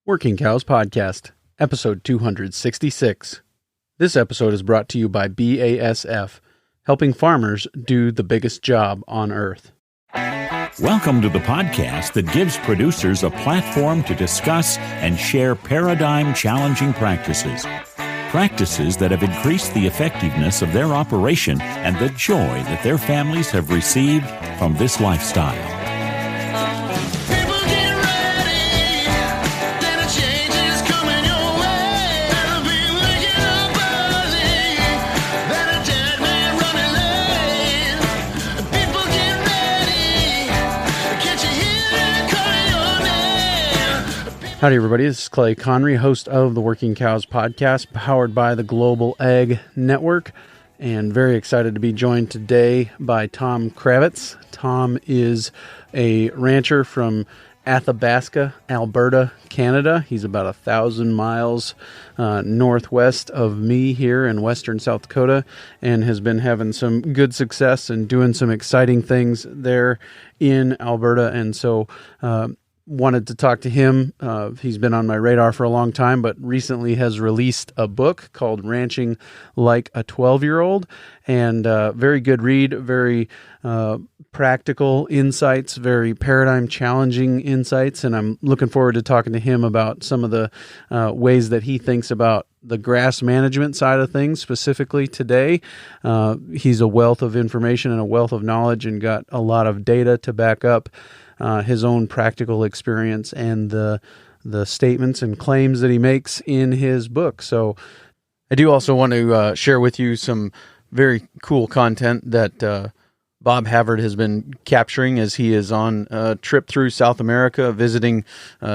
Working Cows Podcast, episode 266. This episode is brought to you by BASF, helping farmers do the biggest job on earth. Welcome to the podcast that gives producers a platform to discuss and share paradigm-challenging practices. Practices that have increased the effectiveness of their operation and the joy that their families have received from this lifestyle. Howdy, everybody. This is Clay Conry, host of the Working Cows Podcast, powered by the Global Ag Network, and very excited to be joined today by Tom Krawiec. Tom is a rancher from Athabasca, Alberta, Canada. He's about 1,000 miles northwest of me here in western South Dakota, and has been having some good success and doing some exciting things there in Alberta. And so wanted to talk to him. He's been on my radar for a long time, but recently has released a book called Ranching Like a 12-Year-Old, and very good read, very practical insights, very paradigm-challenging insights, and I'm looking forward to talking to him about some of the ways that he thinks about the grass management side of things specifically today. He's a wealth of information and a wealth of knowledge and got a lot of data to back up his own practical experience and the statements and claims that he makes in his book. So I do also want to share with you some very cool content that Bob Havard has been capturing as he is on a trip through South America, visiting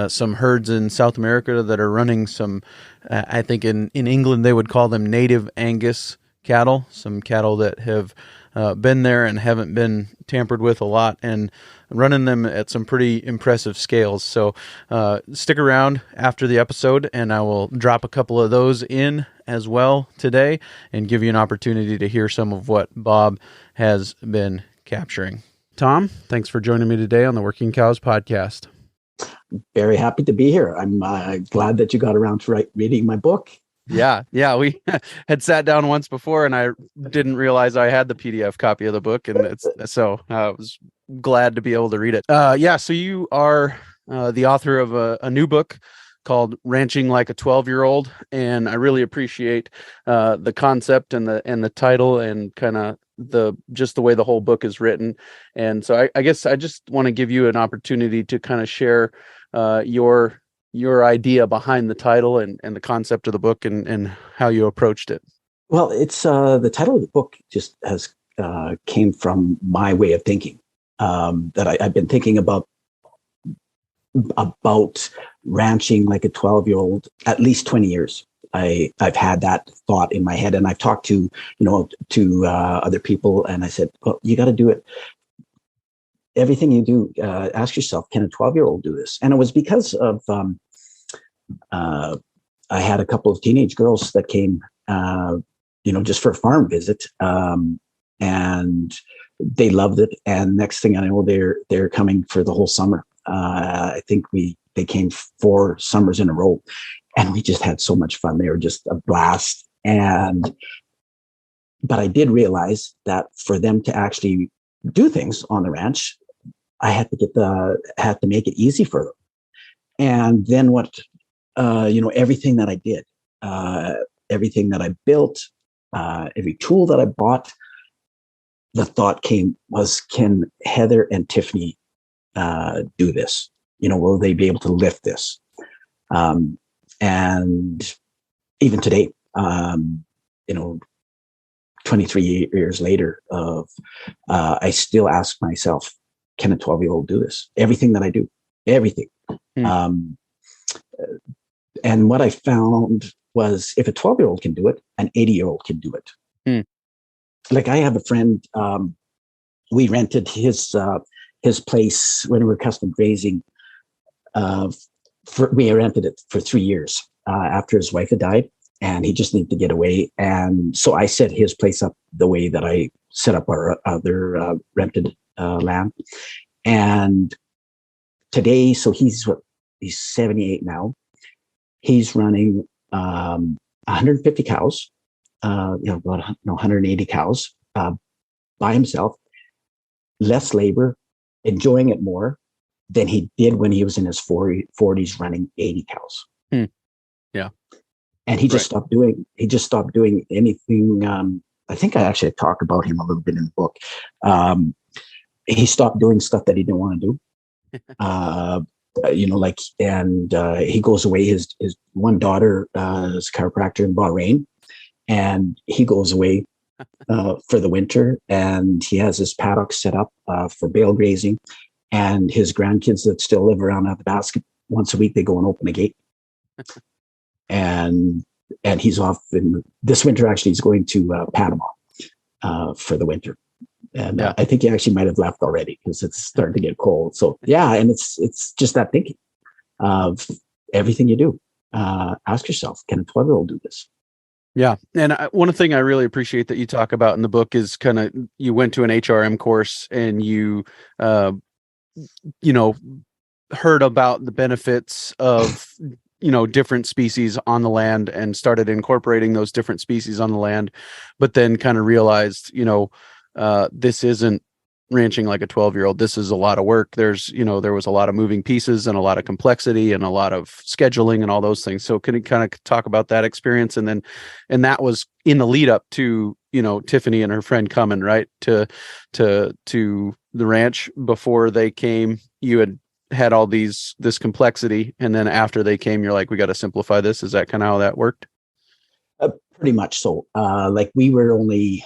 some herds in South America that are running some, I think in England they would call them native Angus cattle, some cattle that have been there and haven't been tampered with a lot, and running them at some pretty impressive scales. So stick around after the episode, and I will drop a couple of those in as well today and give you an opportunity to hear some of what Bob has been capturing. Tom, thanks for joining me today on the Working Cows Podcast. Very happy to be here. I'm glad that you got around to reading my book. Yeah. We had sat down once before, and I didn't realize I had the PDF copy of the book, and I was glad to be able to read it. So you are the author of a new book called Ranching Like a 12-Year-Old, and I really appreciate the concept and the title and kind of the way the whole book is written. And so I guess I just want to give you an opportunity to kind of share your idea behind the title and the concept of the book and how you approached it. Well, it's the title of the book just has came from my way of thinking, that I've been thinking about ranching like a 12-year-old at least 20 years. I've had that thought in my head, and I've talked to other people, and I said, well, you got to do it. Everything you do, ask yourself, can a 12-year-old do this? And it was because of I had a couple of teenage girls that came, just for a farm visit, and they loved it. And next thing I know, they're coming for the whole summer. I think they came 4 summers in a row, and we just had so much fun. They were just a blast. But I did realize that for them to actually do things on the ranch, I had to make it easy for them. And then everything that I did, everything that I built, every tool that I bought, the thought was, can Heather and Tiffany do this? Will they be able to lift this? And even today, 23 years later, I still ask myself, can a 12-year-old do this? Everything that I do, everything. And what I found was, if a 12-year-old can do it, an 80-year-old can do it. Like, I have a friend, we rented his place when we were custom grazing. We rented it for 3 years after his wife had died, and he just needed to get away. And so I set his place up the way that I set up our other rented land. And today, so he's 78 now. He's running 150 cows, about 180 cows by himself, less labor, enjoying it more than he did when he was in his 40s running 80 cows. Yeah. And he just stopped doing anything. I think I actually talk about him a little bit in the book. He stopped doing stuff that he didn't want to do. He goes away. His one daughter is a chiropractor in Bahrain, and he goes away for the winter, and he has his paddock set up for bale grazing. And his grandkids that still live around at the basket, once a week they go and open the gate. and he's off in this winter. Actually, he's going to Panama for the winter. And I think he actually might have left already because it's starting to get cold. So and it's just that thinking of everything you do. Ask yourself, can a 12-year-old do this? Yeah. And one thing I really appreciate that you talk about in the book is kind of, you went to an HRM course and you, heard about the benefits of, different species on the land and started incorporating those different species on the land, but then kind of realized, this isn't ranching like a 12-year-old. This is a lot of work. There was a lot of moving pieces and a lot of complexity and a lot of scheduling and all those things. So can you kind of talk about that experience? And that was in the lead up to, Tiffany and her friend coming right to the ranch. Before they came, you had all this complexity. And then after they came, you're like, we got to simplify this. Is that kind of how that worked? Pretty much so. We were only,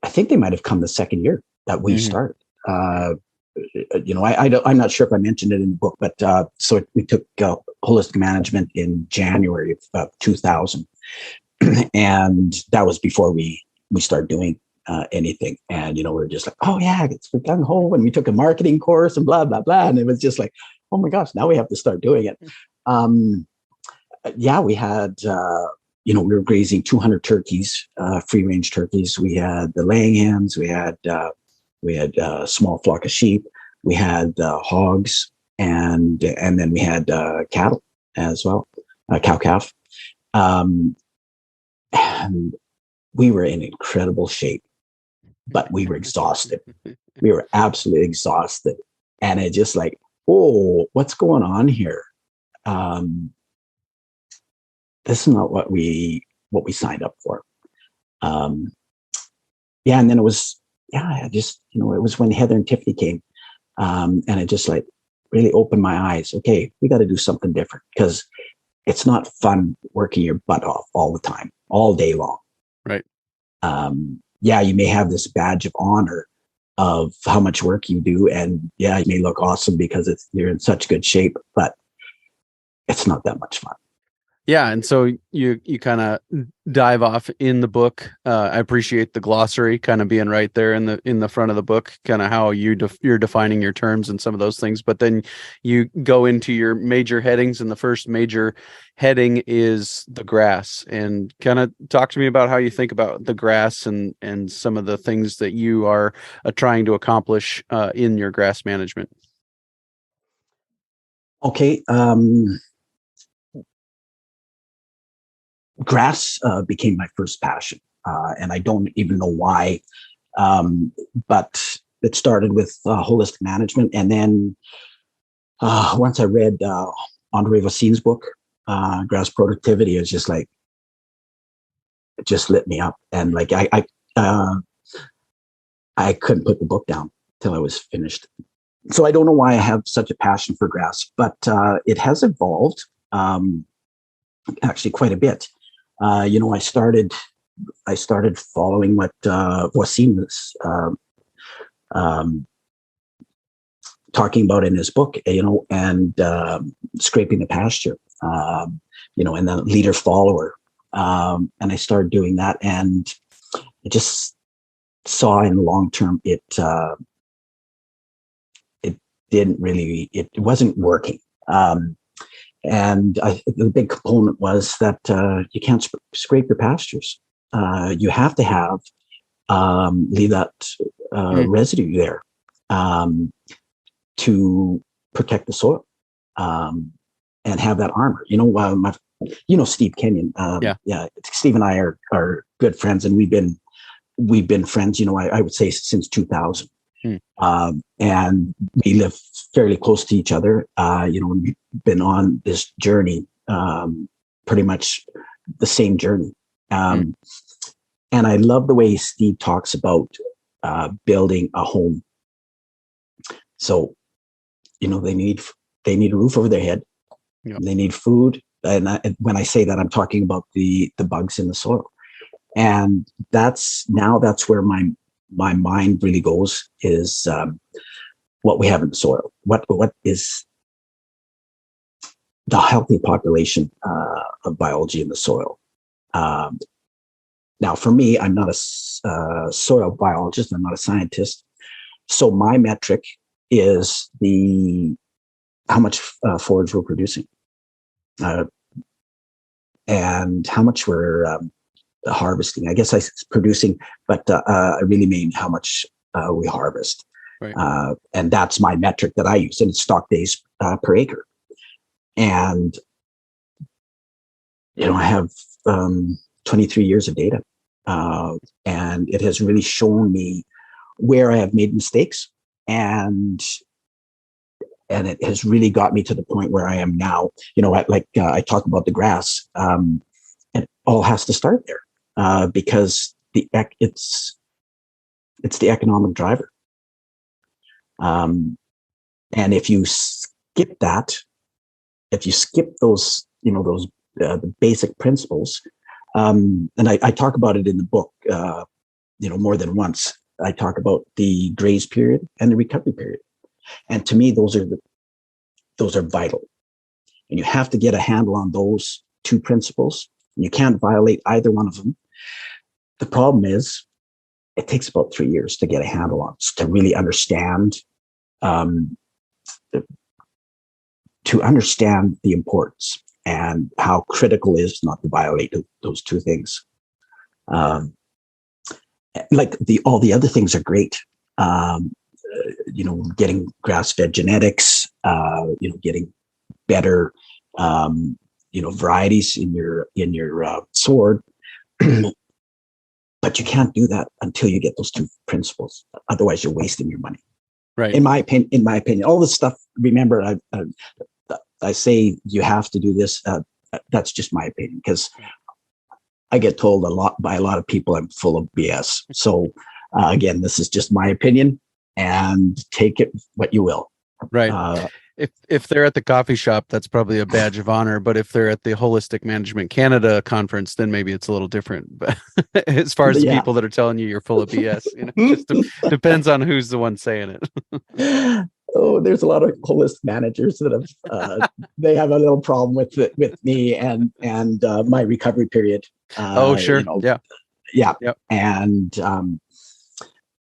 I think they might have come the second year that we started. I'm not sure if I mentioned it in the book, but so we took holistic management in January of 2000, and that was before we started doing anything. And we were just like, oh yeah, we're gung ho, and we took a marketing course and blah blah blah, and it was just like, oh my gosh, now we have to start doing it. We had. We were grazing 200 turkeys, free range turkeys. We had the laying hens. We had a small flock of sheep. We had hogs, and then we had cattle as well, cow calf. And we were in incredible shape, but we were exhausted. We were absolutely exhausted, and it just like, oh, what's going on here? This is not what we signed up for. And then it was, it was when Heather and Tiffany came, and it just like really opened my eyes. Okay, we got to do something different, because it's not fun working your butt off all the time, all day long. Right. You may have this badge of honor of how much work you do, and you may look awesome because you're in such good shape, but it's not that much fun. Yeah, and so you kind of dive off in the book. I appreciate the glossary kind of being right there in the front of the book, kind of how you're defining your terms and some of those things. But then you go into your major headings, and the first major heading is the grass. And kind of talk to me about how you think about the grass and some of the things that you are trying to accomplish in your grass management. Okay. Grass became my first passion, and I don't even know why, but it started with holistic management. And then once I read Andre Voisin's book, Grass Productivity, it was just like, it just lit me up. And like I couldn't put the book down till I was finished. So I don't know why I have such a passion for grass, but it has evolved actually quite a bit. I started following what Voisin was talking about in his book, and scraping the pasture, and the leader follower. And I started doing that, and I just saw in the long term it wasn't working. And the big component was that you can't scrape your pastures. You have to have leave that residue there to protect the soil, and have that armor. Steve Kenyon. Yeah. Yeah. Steve and I are good friends, and we've been friends, I would say since 2000. And we live fairly close to each other. We've been on this journey, pretty much the same journey. And I love the way Steve talks about building a home. So, they need a roof over their head. Yep. They need food. And when I say that, I'm talking about the bugs in the soil. And that's where my mind really goes, is what we have in the soil. What is the healthy population of biology in the soil? Now, for me, I'm not a soil biologist. I'm not a scientist. So my metric is how much forage we're producing, and how much we're harvesting. I guess I was producing, but I really mean how much we harvest. Right. And that's my metric that I use, and it's stock days per acre. And, I have 23 years of data, and it has really shown me where I have made mistakes, and it has really got me to the point where I am now. I talk about the grass, and it all has to start there, because it's the economic driver. And if you skip those, the basic principles, and I talk about it in the book, more than once. I talk about the graze period and the recovery period. And to me, those are vital. And you have to get a handle on those two principles. You can't violate either one of them. The problem is, it takes about 3 years to get a handle on, to really understand, to understand the importance and how critical it is not to violate those two things. All the other things are great. Getting grass-fed genetics, getting better, varieties in your sward. But you can't do that until you get those two principles. Otherwise, you're wasting your money. Right. In my opinion, all this stuff. Remember, I say you have to do this. That's just my opinion, because I get told by a lot of people I'm full of BS. So again, this is just my opinion, and take it what you will. Right. If they're at the coffee shop, that's probably a badge of honor. But if they're at the Holistic Management Canada conference, then maybe it's a little different. But as far as the people that are telling you you're full of BS, just depends on who's the one saying it. Oh, there's a lot of holistic managers that have they have a little problem with me and my recovery period. Oh, sure. Yeah. Yep. And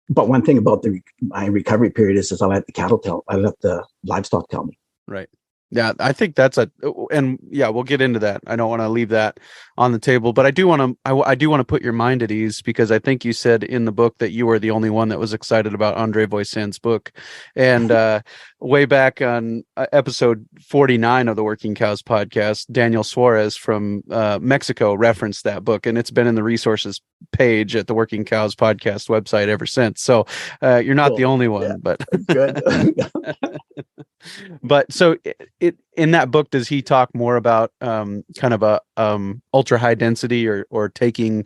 but one thing about my recovery period is I let the livestock tell me. Right. Yeah, I think that's we'll get into that. I don't want to leave that on the table, but I do want to put your mind at ease, because I think you said in the book that you were the only one that was excited about Andre Voisin's book. And way back on episode 49 of the Working Cows podcast, Daniel Suarez from Mexico referenced that book, and it's been in the resources page at the Working Cows podcast website ever since. So you're not the only one, but good. But so in that book, does he talk more about kind of a ultra high density or taking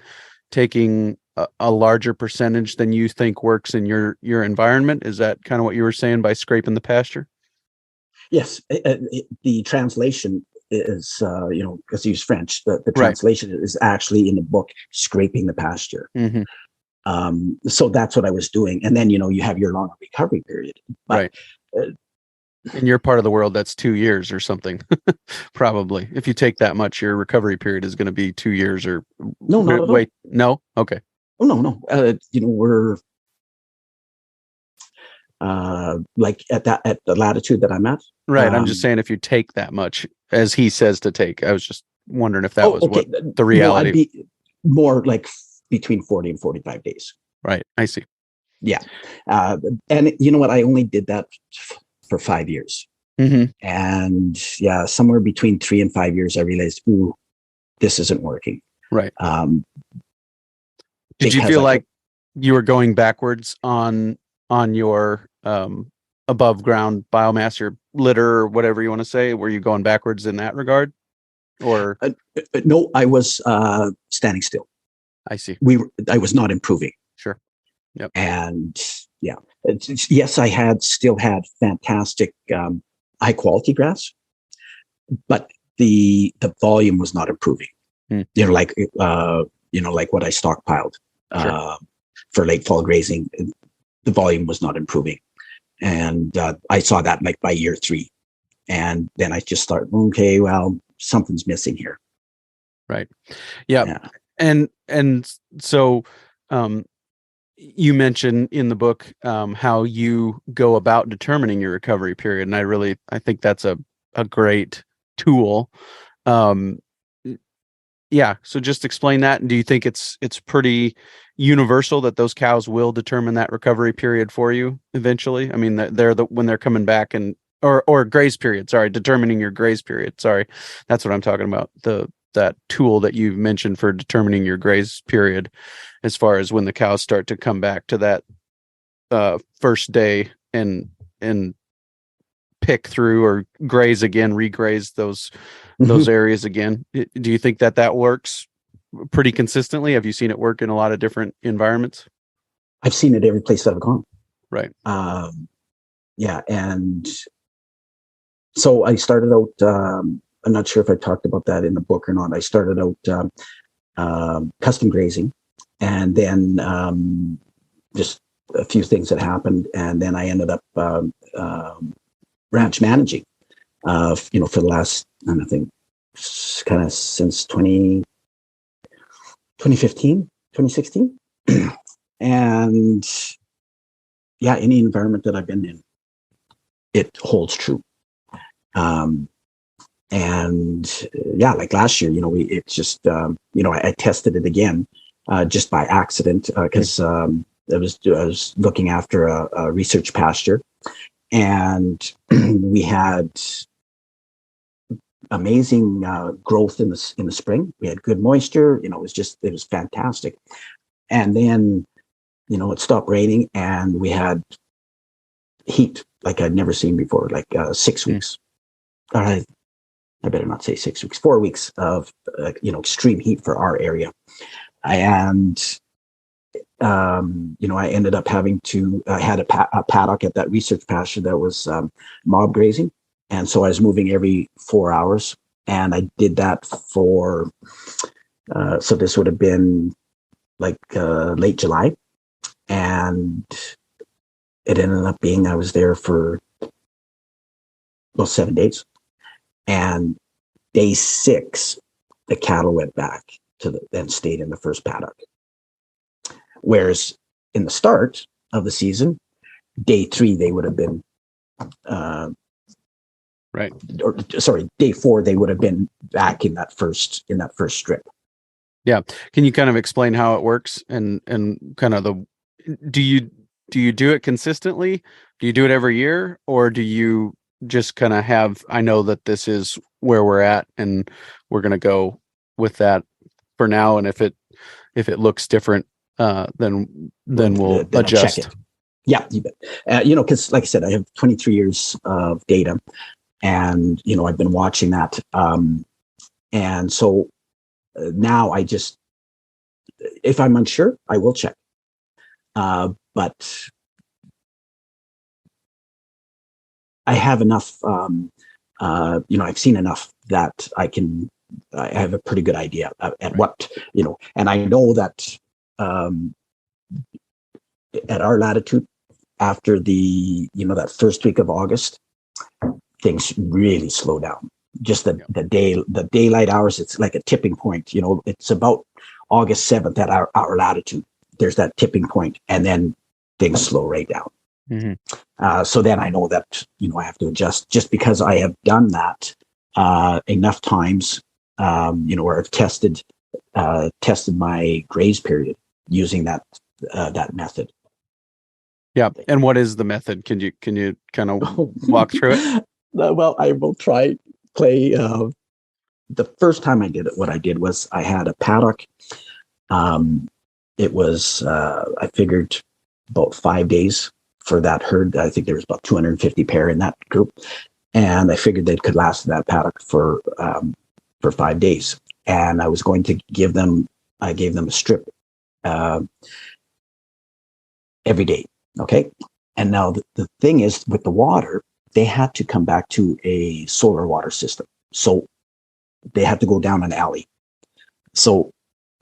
a larger percentage than you think works in your environment? Is that kind of what you were saying by scraping the pasture? Yes. The translation is, because he was French, the translation is actually in the book, scraping the pasture. Mm-hmm. So that's what I was doing. And then, you have your long recovery period. But, right. In your part of the world, that's 2 years or something. Probably. If you take that much, your recovery period is going to be 2 years or no, not wait. No? Okay. Oh, no. We're like at the latitude that I'm at. Right. I'm just saying, if you take that much, as he says to take, I was just wondering if that was what the reality. No, I'd be more like between 40 and 45 days. Right. I see. Yeah. And you know what? I only did that for 5 years. Mm-hmm. And yeah, somewhere between 3 and 5 years, I realized, ooh, this isn't working. Right. Um, Did you because feel like you were going backwards on your above ground biomass, your litter, or whatever you want to say? Were you going backwards in that regard, or no, I was standing still. I see. I was not improving. Sure. Yep. And yeah, yes, I still had fantastic high quality grass, but the volume was not improving. Hmm. Like what I stockpiled Sure. for late fall grazing, the volume was not improving, and I saw that like by year 3, and then I just thought, okay, well, something's missing here. Right. Yep. Yeah. And so you mentioned in the book how you go about determining your recovery period, and I think that's a great tool. Yeah, so just explain that. And do you think it's pretty universal that those cows will determine that recovery period for you eventually? I mean, when they're coming back and or graze period. Sorry, determining your graze period. Sorry, that's what I'm talking about. That tool that you mentioned for determining your graze period, as far as when the cows start to come back to that first day and pick through or graze again, regraze those areas again. Do you think that works pretty consistently? Have you seen it work in a lot of different environments? I've seen it every place that I've gone. Right. Yeah. And so I started out, I'm not sure if I talked about that in the book or not. I started out custom grazing, and then just a few things that happened. And then I ended up ranch managing, for the last, I think, kind of since 2015, 2016. And yeah, any environment that I've been in, it holds true. And yeah, like last year, it's just, I tested it again, just by accident, because I was looking after a research pasture, and we had amazing growth in the spring. We had good moisture. It was fantastic. And then, it stopped raining, and we had heat like I'd never seen before, like 6 weeks. All right. I better not say 6 weeks, 4 weeks of, extreme heat for our area. And, I ended up having to, I had a paddock at that research pasture that was mob grazing. And so I was moving every 4 hours, and I did that for, so this would have been like late July. And it ended up being, I was there for, 7 days. And day 6, the cattle went back and stayed in the first paddock. Whereas in the start of the season, day 3, they would have been, right. Or sorry, day 4, they would have been back in that first strip. Yeah. Can you kind of explain how it works and kind of do you do it consistently? Do you do it every year, or do you just kind of I know that this is where we're at and we're going to go with that for now, and if it looks different, then we'll adjust. Check it. Yeah, you bet. Because like I said, I have 23 years of data, and I've been watching that, and so now I just, if I'm unsure, I will check, but I have enough, I've seen enough that I have a pretty good idea at right. What, and I know that at our latitude, after that first week of August, things really slow down. Just the daylight hours, it's like a tipping point. It's about August 7th at our latitude. There's that tipping point, and then things slow right down. Mm-hmm. So then I know that, I have to adjust, just because I have done that enough times, where I've tested my graze period using that method. Yeah. And what is the method? Can you kind of walk through it? Well, I will try, Clay. The first time I did it, what I did was I had a paddock. It was, I figured about 5 days for that herd. I think there was about 250 pair in that group. And I figured they could last in that paddock for 5 days. And I was going to I gave them a strip every day. Okay. And now the thing is with the water, they had to come back to a solar water system. So they had to go down an alley. So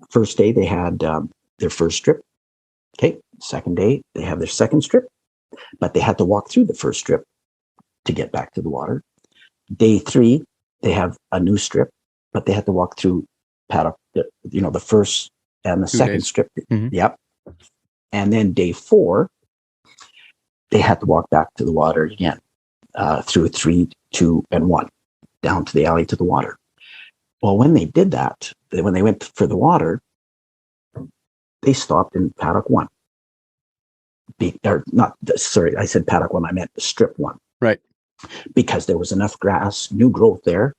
first day they had their first strip. Okay. Second day they have their second strip, but they had to walk through the first strip to get back to the water. Day 3, they have a new strip, but they had to walk through paddock, the first and the 2 second days. strip. Mhm. Yep. And then day 4, they had to walk back to the water again, through 3, 2, and 1, down to the alley to the water. Well, when they did that, when they went for the water, they stopped in paddock 1. I said paddock 1, I meant strip 1. Right. Because there was enough grass, new growth there,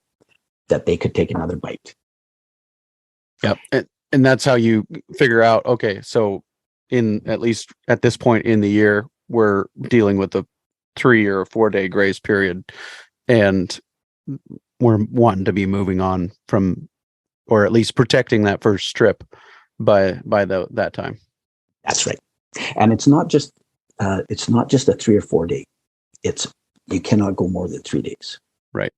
that they could take another bite. Yep. And that's how you figure out, okay, so at least at this point in the year, we're dealing with a 3 or 4 day grace period, and we're wanting to be moving on from, or at least protecting that first strip by that time. That's right. And it's not just a 3 or 4 day. You cannot go more than 3 days. Right.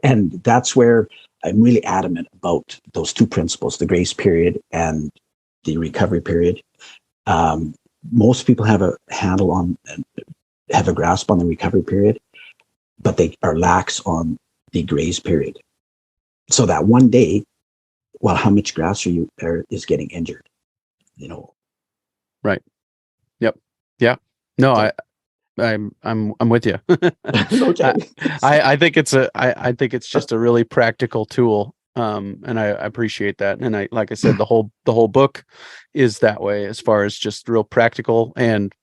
And that's where I'm really adamant about those two principles, the grace period and the recovery period. Most people have a handle on, have a grasp on the recovery period, but they are lax on the grace period. So that 1 day, well, how much grass is getting injured? Right. Yep. Yeah. No, I'm with you. Okay. I think it's just a really practical tool. And I appreciate that. And like I said, the whole book is that way, as far as just real practical, and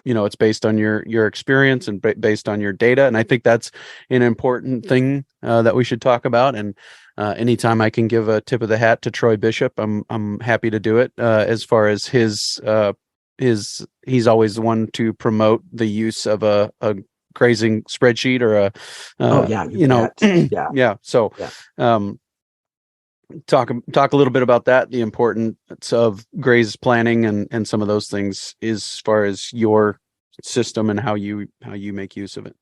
it's based on your experience and based on your data. And I think that's an important thing that we should talk about. And anytime I can give a tip of the hat to Troy Bishop, I'm happy to do it. As far as he's always the one to promote the use of a grazing spreadsheet or Yeah. yeah. So, Yeah. talk a little bit about that, the importance of graze planning and some of those things as far as your system and how you make use of it.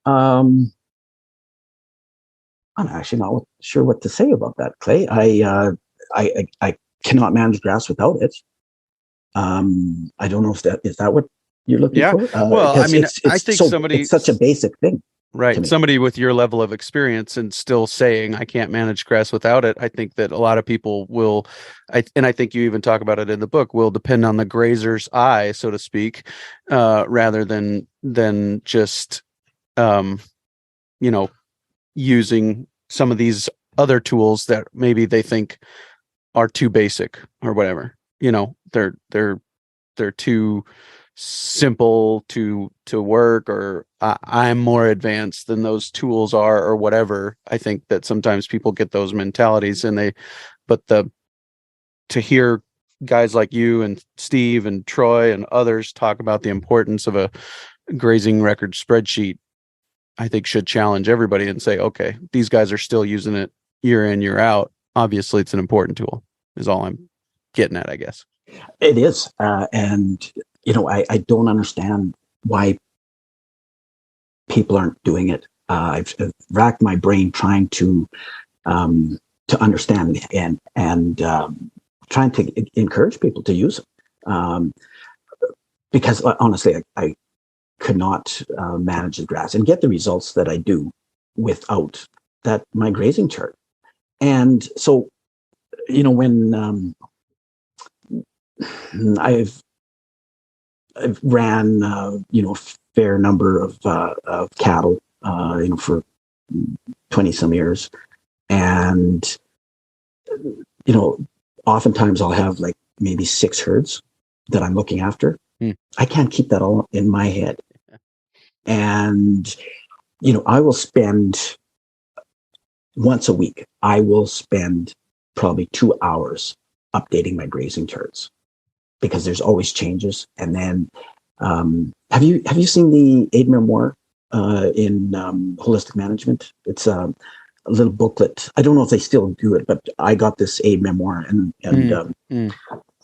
I'm actually not sure what to say about that, Clay. I cannot manage grass without it. I don't know if is that what you're looking for? Well, I mean, I think it's such a basic thing. Right. Somebody with your level of experience and still saying, I can't manage grass without it. I think that a lot of people will, and I think you even talk about it in the book, will depend on the grazer's eye, so to speak, rather than just, using some of these other tools that maybe they think are too basic or whatever. They're too simple to work, or I'm more advanced than those tools are, or whatever. I think that sometimes people get those mentalities, but to hear guys like you and Steve and Troy and others talk about the importance of a grazing record spreadsheet, I think should challenge everybody and say, okay, these guys are still using it year in, year out. Obviously it's an important tool, is all I'm getting at, I guess. It is. And I don't understand why people aren't doing it. I've racked my brain trying to understand and trying to encourage people to use it. Because honestly, I could not manage the grass and get the results that I do without my grazing chart. And so, when I've ran, a fair number of cattle, for 20 some years. And, oftentimes I'll have like maybe 6 herds that I'm looking after. I can't keep that all in my head. And, I will spend once a week, I will spend probably 2 hours updating my grazing charts because there's always changes. And then, have you seen the aid memoir in holistic management? It's a little booklet. I don't know if they still do it, but I got this aid memoir, and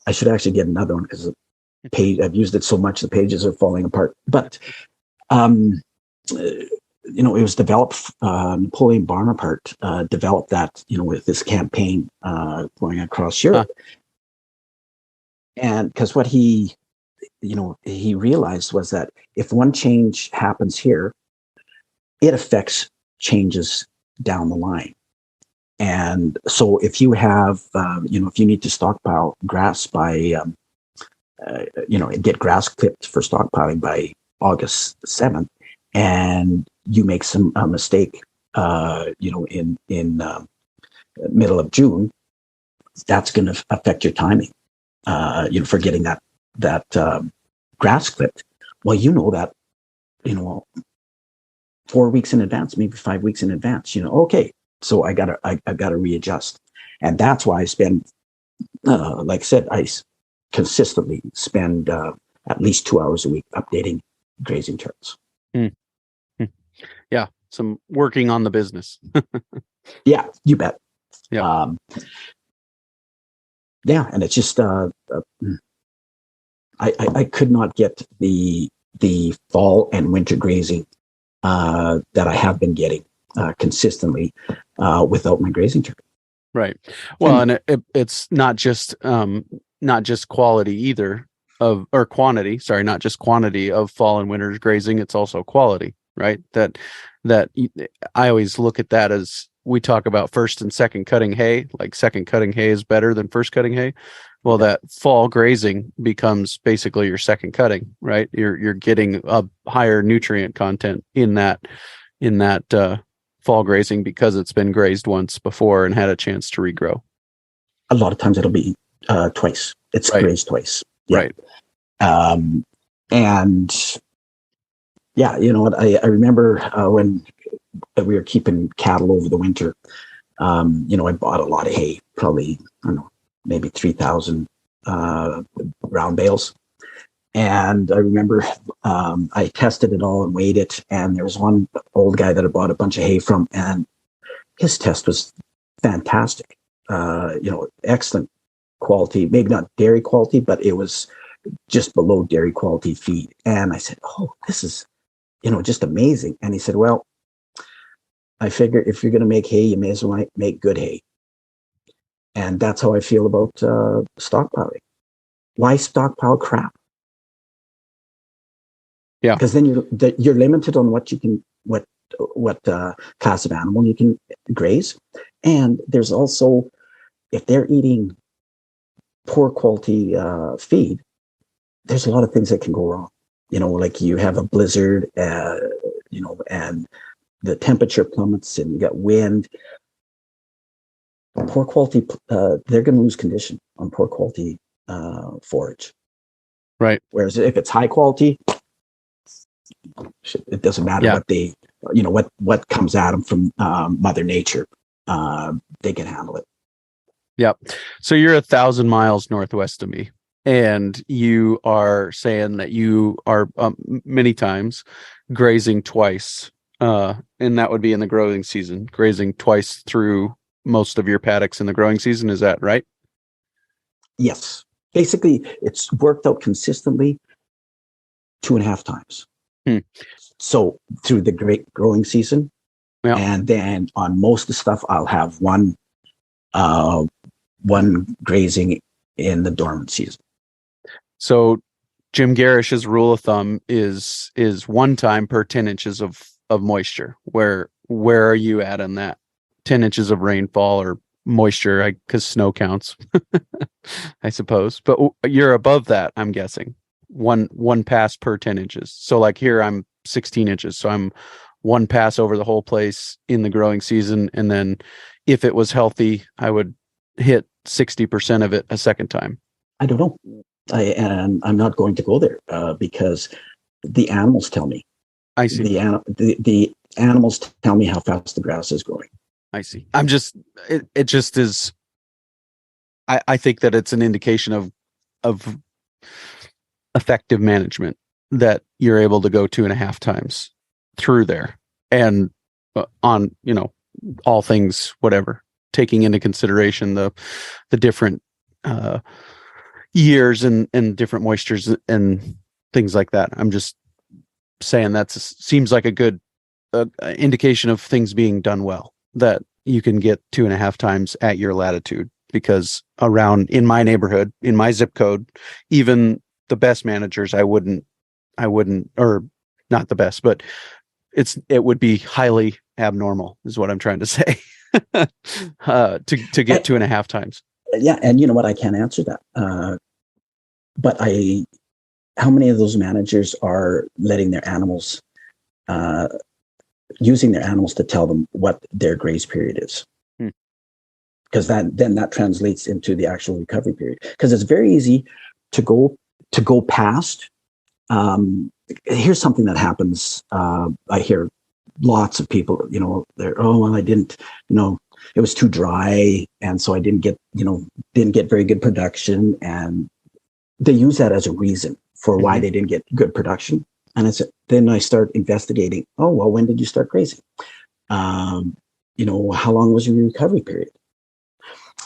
I should actually get another one because I've used it so much the pages are falling apart. But it was developed. Napoleon Bonaparte developed that, with this campaign going across Europe, and because what he realized was that if one change happens here, it affects changes down the line. And so if you have, if you need to stockpile grass by, get grass clipped for stockpiling by August 7th, and you make some mistake, in middle of June, that's going to affect your timing, for getting that grass clipped. Well, that, 4 weeks in advance, maybe 5 weeks in advance, okay, so I gotta readjust. And that's why I spend, like I said, I consistently spend at least 2 hours a week updating grazing charts. Yeah, some working on the business. Yeah, you bet. Yeah. And it's just I could not get the fall and winter grazing that I have been getting consistently without my grazing chart. Right. Well, and it's not just quality either or quantity. Sorry, not just quantity of fall and winter grazing. It's also quality, right? That I always look at that as we talk about first and second cutting hay. Like second cutting hay is better than first cutting hay. Well, that fall grazing becomes basically your second cutting, right? You're getting a higher nutrient content in that fall grazing because it's been grazed once before and had a chance to regrow. A lot of times it'll be twice. It's right. Grazed twice. Yeah. Right. And yeah, I remember when we were keeping cattle over the winter, I bought a lot of hay, probably, I don't know, maybe 3,000 round bales. And I remember I tested it all and weighed it. And there was one old guy that I bought a bunch of hay from, and his test was fantastic. Excellent quality, maybe not dairy quality, but it was just below dairy quality feed. And I said, oh, this is, just amazing. And he said, well, I figure if you're going to make hay, you may as well make good hay. And that's how I feel about stockpiling. Why stockpile crap? Yeah, because then you're limited on what you can, what class of animal you can graze, and there's also, if they're eating poor quality feed, there's a lot of things that can go wrong. Like you have a blizzard, and the temperature plummets, and you got wind. Poor quality, they're going to lose condition on poor quality forage. Right. Whereas if it's high quality, it doesn't matter what they, what comes at them from Mother Nature. They can handle it. Yep. So you're 1,000 miles northwest of me, and you are saying that you are many times grazing twice, and that would be in the growing season, grazing twice through most of your paddocks in the growing season. Is that right? Yes. Basically, it's worked out consistently 2.5 times. So through the great growing season, and then on most of the stuff, I'll have one grazing in the dormant season. So Jim Garish's rule of thumb is 1 time per 10 inches of moisture. Where are you at on that? 10 inches of rainfall or moisture, because snow counts, I suppose. But you're above that, I'm guessing. One pass per 10 inches. So like here, I'm 16 inches. So I'm 1 pass over the whole place in the growing season. And then if it was healthy, I would hit 60% of it a second time. I don't know. And I'm not going to go there because the animals tell me. I see. The animals tell me how fast the grass is growing. I see. It just is. I think that it's an indication of effective management that you're able to go 2.5 times through there, and on, all things, whatever, taking into consideration the different years and different moistures and things like that. I'm just saying that seems like a good indication of things being done well, that you can get 2.5 times at your latitude, because around in my neighborhood, in my zip code, even the best managers, I wouldn't, or not the best, but it would be highly abnormal is what I'm trying to say, to get 2.5 times. Yeah. And you know what? I can't answer that. But how many of those managers are letting their animals, using their animals to tell them what their graze period is? Because that translates into the actual recovery period. Because it's very easy to go past. Here's something that happens. I hear lots of people, I didn't, it was too dry, and so I didn't get very good production, and they use that as a reason for why they didn't get good production. And then I start investigating. Oh, well, when did you start grazing? How long was your recovery period?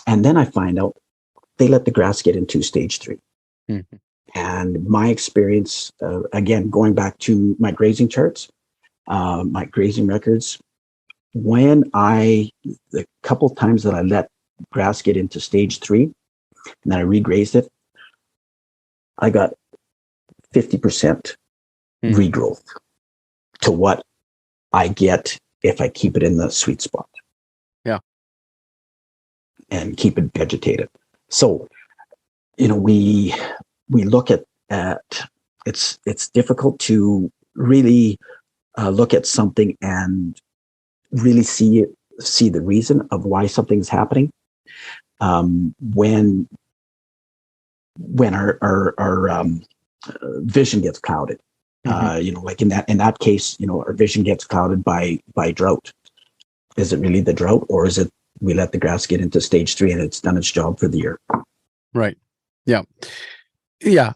And then I find out they let the grass get into stage 3. Mm-hmm. And my experience, again, going back to my grazing charts, my grazing records, the couple times that I let grass get into stage 3 and then I regrazed it, I got 50% regrowth to what I get if I keep it in the sweet spot. Yeah. And keep it vegetated. So, we look at it's difficult to really look at something and really see the reason of why something's happening when our vision gets clouded. Like in that case, our vision gets clouded by drought. Is it really the drought, or is it we let the grass get into stage 3 and it's done its job for the year? Right. Yeah. Yeah.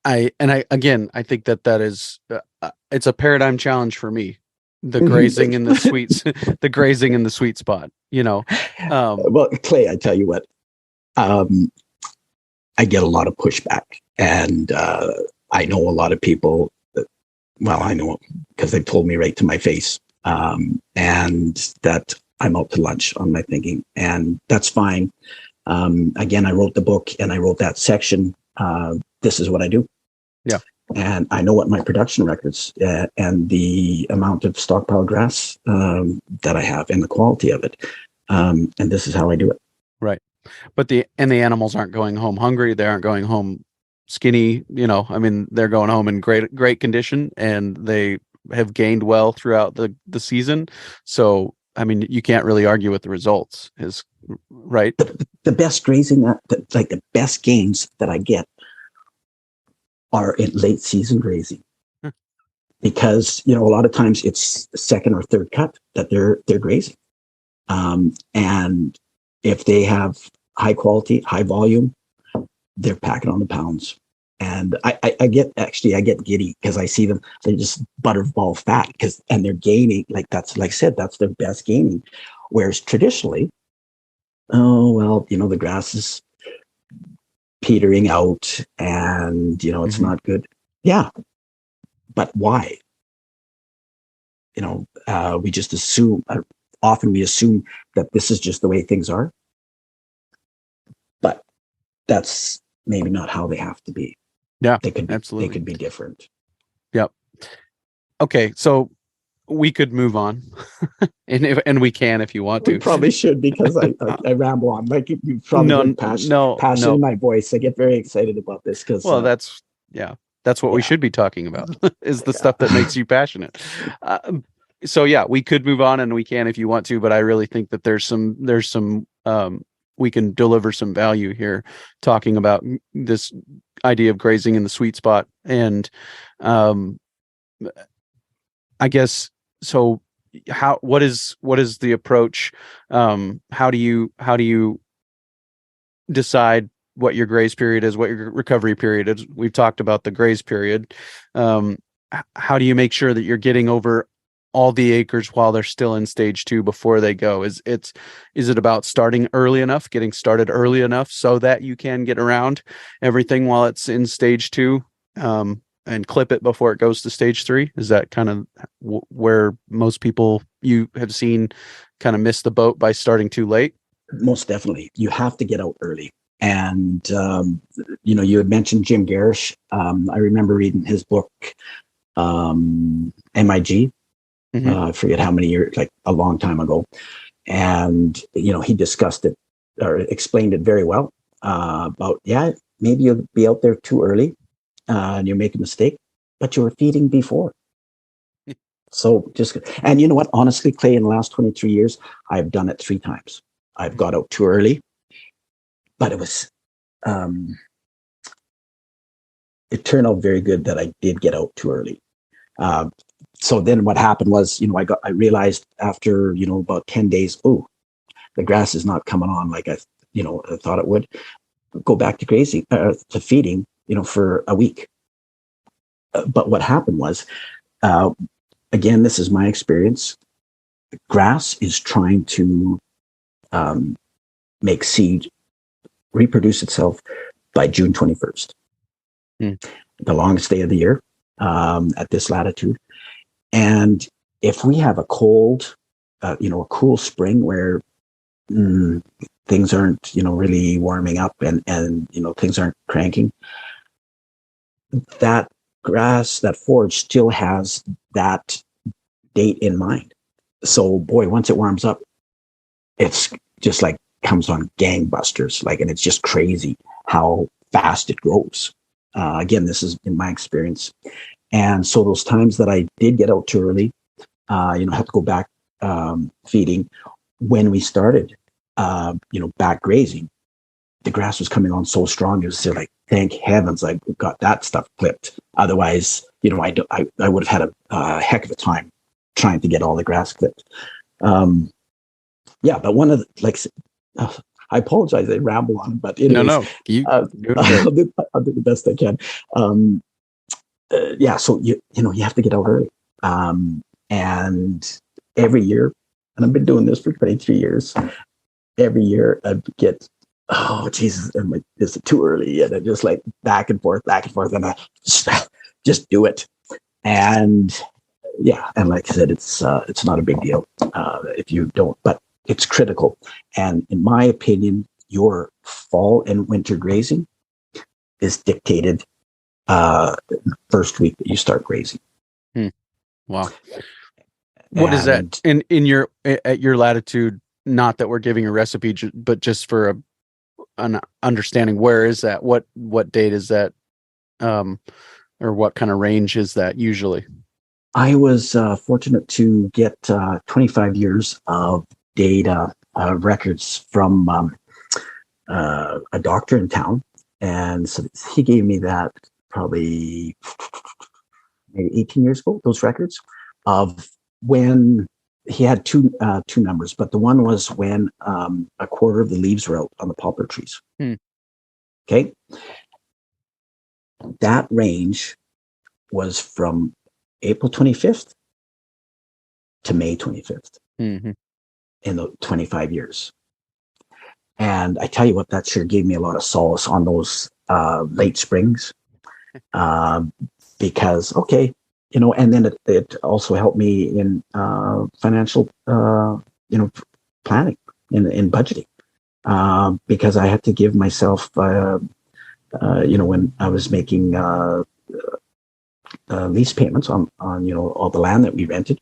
I think that is it's a paradigm challenge for me. The grazing in the sweet spot, Well, Clay, I tell you what, I get a lot of pushback, and I know a lot of people. I know because they've told me right to my face, and that I'm out to lunch on my thinking, and that's fine. Again, I wrote the book and I wrote that section. This is what I do. Yeah. And I know what my production records and the amount of stockpile grass that I have and the quality of it. And this is how I do it. Right. But the animals aren't going home hungry. They aren't going home skinny. They're going home in great condition, and they have gained well throughout the season. So, you can't really argue with the results, is right. The best grazing, the best gains that I get are in late season grazing, because a lot of times it's second or third cut that they're grazing, and if they have high quality, high volume, they're packing on the pounds. And I get giddy because I see them, they're just butterball fat and they're gaining, that's, like I said, that's their best gaining. Whereas traditionally, the grass is petering out and, it's not good. Yeah. But why? We just assume, often we assume that this is just the way things are. But that's maybe not how they have to be. Yeah, they could absolutely. They could be different. Yep. Okay, so we could move on, and we can if you want to. We probably should, because I ramble on. Like you probably passion in my voice. I get very excited about this because. Well, that's what we should be talking about is the stuff that makes you passionate. So yeah, we could move on, and we can if you want to, but I really think that there's some we can deliver some value here talking about this idea of grazing in the sweet spot. And I guess so. What is the approach? How do you decide what your graze period is, what your recovery period is? We've talked about the graze period. How do you make sure that you're getting over all the acres while they're still in stage 2 before they go? Is it about starting early enough, getting started early enough so that you can get around everything while it's in stage 2, and clip it before it goes to stage 3? Is that kind of where most people you have seen kind of miss the boat by starting too late? Most definitely. You have to get out early. And, you had mentioned Jim Garish. I remember reading his book, MIG. I forget how many years, like a long time ago. And, he discussed it or explained it very well about, maybe you'll be out there too early and you'll make a mistake, but you were feeding before. So and you know what, honestly, Clay, in the last 23 years, I've done it 3 times. I've got out too early, but it was, it turned out very good that I did get out too early. So then what happened was, I realized after, about 10 days, the grass is not coming on like I thought it would. Go back to grazing, to feeding, for a week. But what happened was, again, this is my experience. Grass is trying to make seed reproduce itself by June 21st, the longest day of the year at this latitude. And if we have a cold, a cool spring where things aren't, really warming up and things aren't cranking, that grass, that forage still has that date in mind. So boy, once it warms up, it's just like comes on gangbusters, and it's just crazy how fast it grows. Again, this is in my experience. And so those times that I did get out too early, have to go back feeding. When we started, back grazing, the grass was coming on so strong. It was like, thank heavens I got that stuff clipped. Otherwise, I would have had a heck of a time trying to get all the grass clipped. But one of the, I apologize, I ramble on, but anyways, no, I'll do the best I can. So you have to get out early. And every year, and I've been doing this for 23 years, every year I get, oh Jesus, I'm like, this is too early, and I just like back and forth, and I just do it. And and like I said, it's not a big deal if you don't, but it's critical. And in my opinion, your fall and winter grazing is dictated first week that you start grazing. Wow. What is that in your, at your latitude? Not that we're giving a recipe, but just for an understanding, where is that? What date is that? Or what kind of range is that usually? I was fortunate to get 25 years of data records from a doctor in town. And so he gave me that probably maybe 18 years ago, those records of when he had two numbers, but the one was when a quarter of the leaves were out on the poplar trees. Okay. That range was from April 25th to May 25th in the 25 years. And I tell you what, that sure gave me a lot of solace on those late springs because, and then it also helped me in financial, planning, in budgeting, because I had to give myself, when I was making lease payments on all the land that we rented,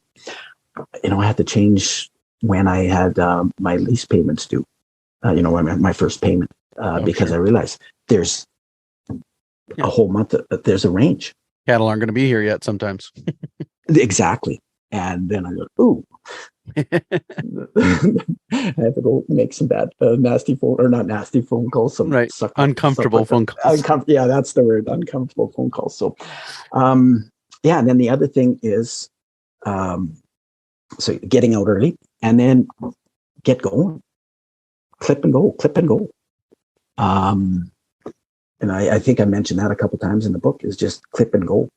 I had to change when I had my lease payments due, my first payment, because I realized there's a whole month, there's a range. Cattle aren't going to be here yet sometimes. Exactly. And then I go, ooh. I have to go make some bad, nasty phone, or not nasty phone calls. Some uncomfortable phone calls. Yeah, that's the word, uncomfortable phone calls. So, and then the other thing is, So getting out early and then get going, clip and go. And I think I mentioned that a couple times in the book, is just clip and go.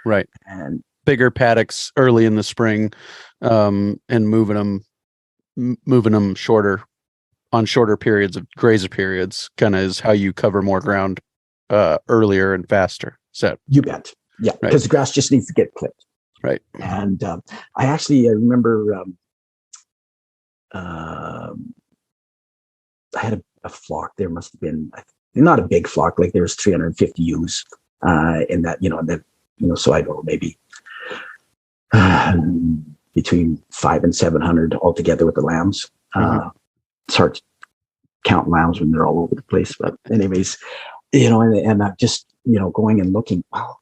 Right. And bigger paddocks early in the spring, and moving them shorter periods of grazer periods kind of is how you cover more ground earlier and faster. You bet. Yeah. Right. Because the grass just needs to get clipped. Right. And I remember I had a flock. There must have been not a big flock, like there was 350 ewes in that, so I don't know, maybe between 500 and 700 altogether with the lambs. It's hard to count lambs when they're all over the place, but anyways, and I'm just, going and looking, wow,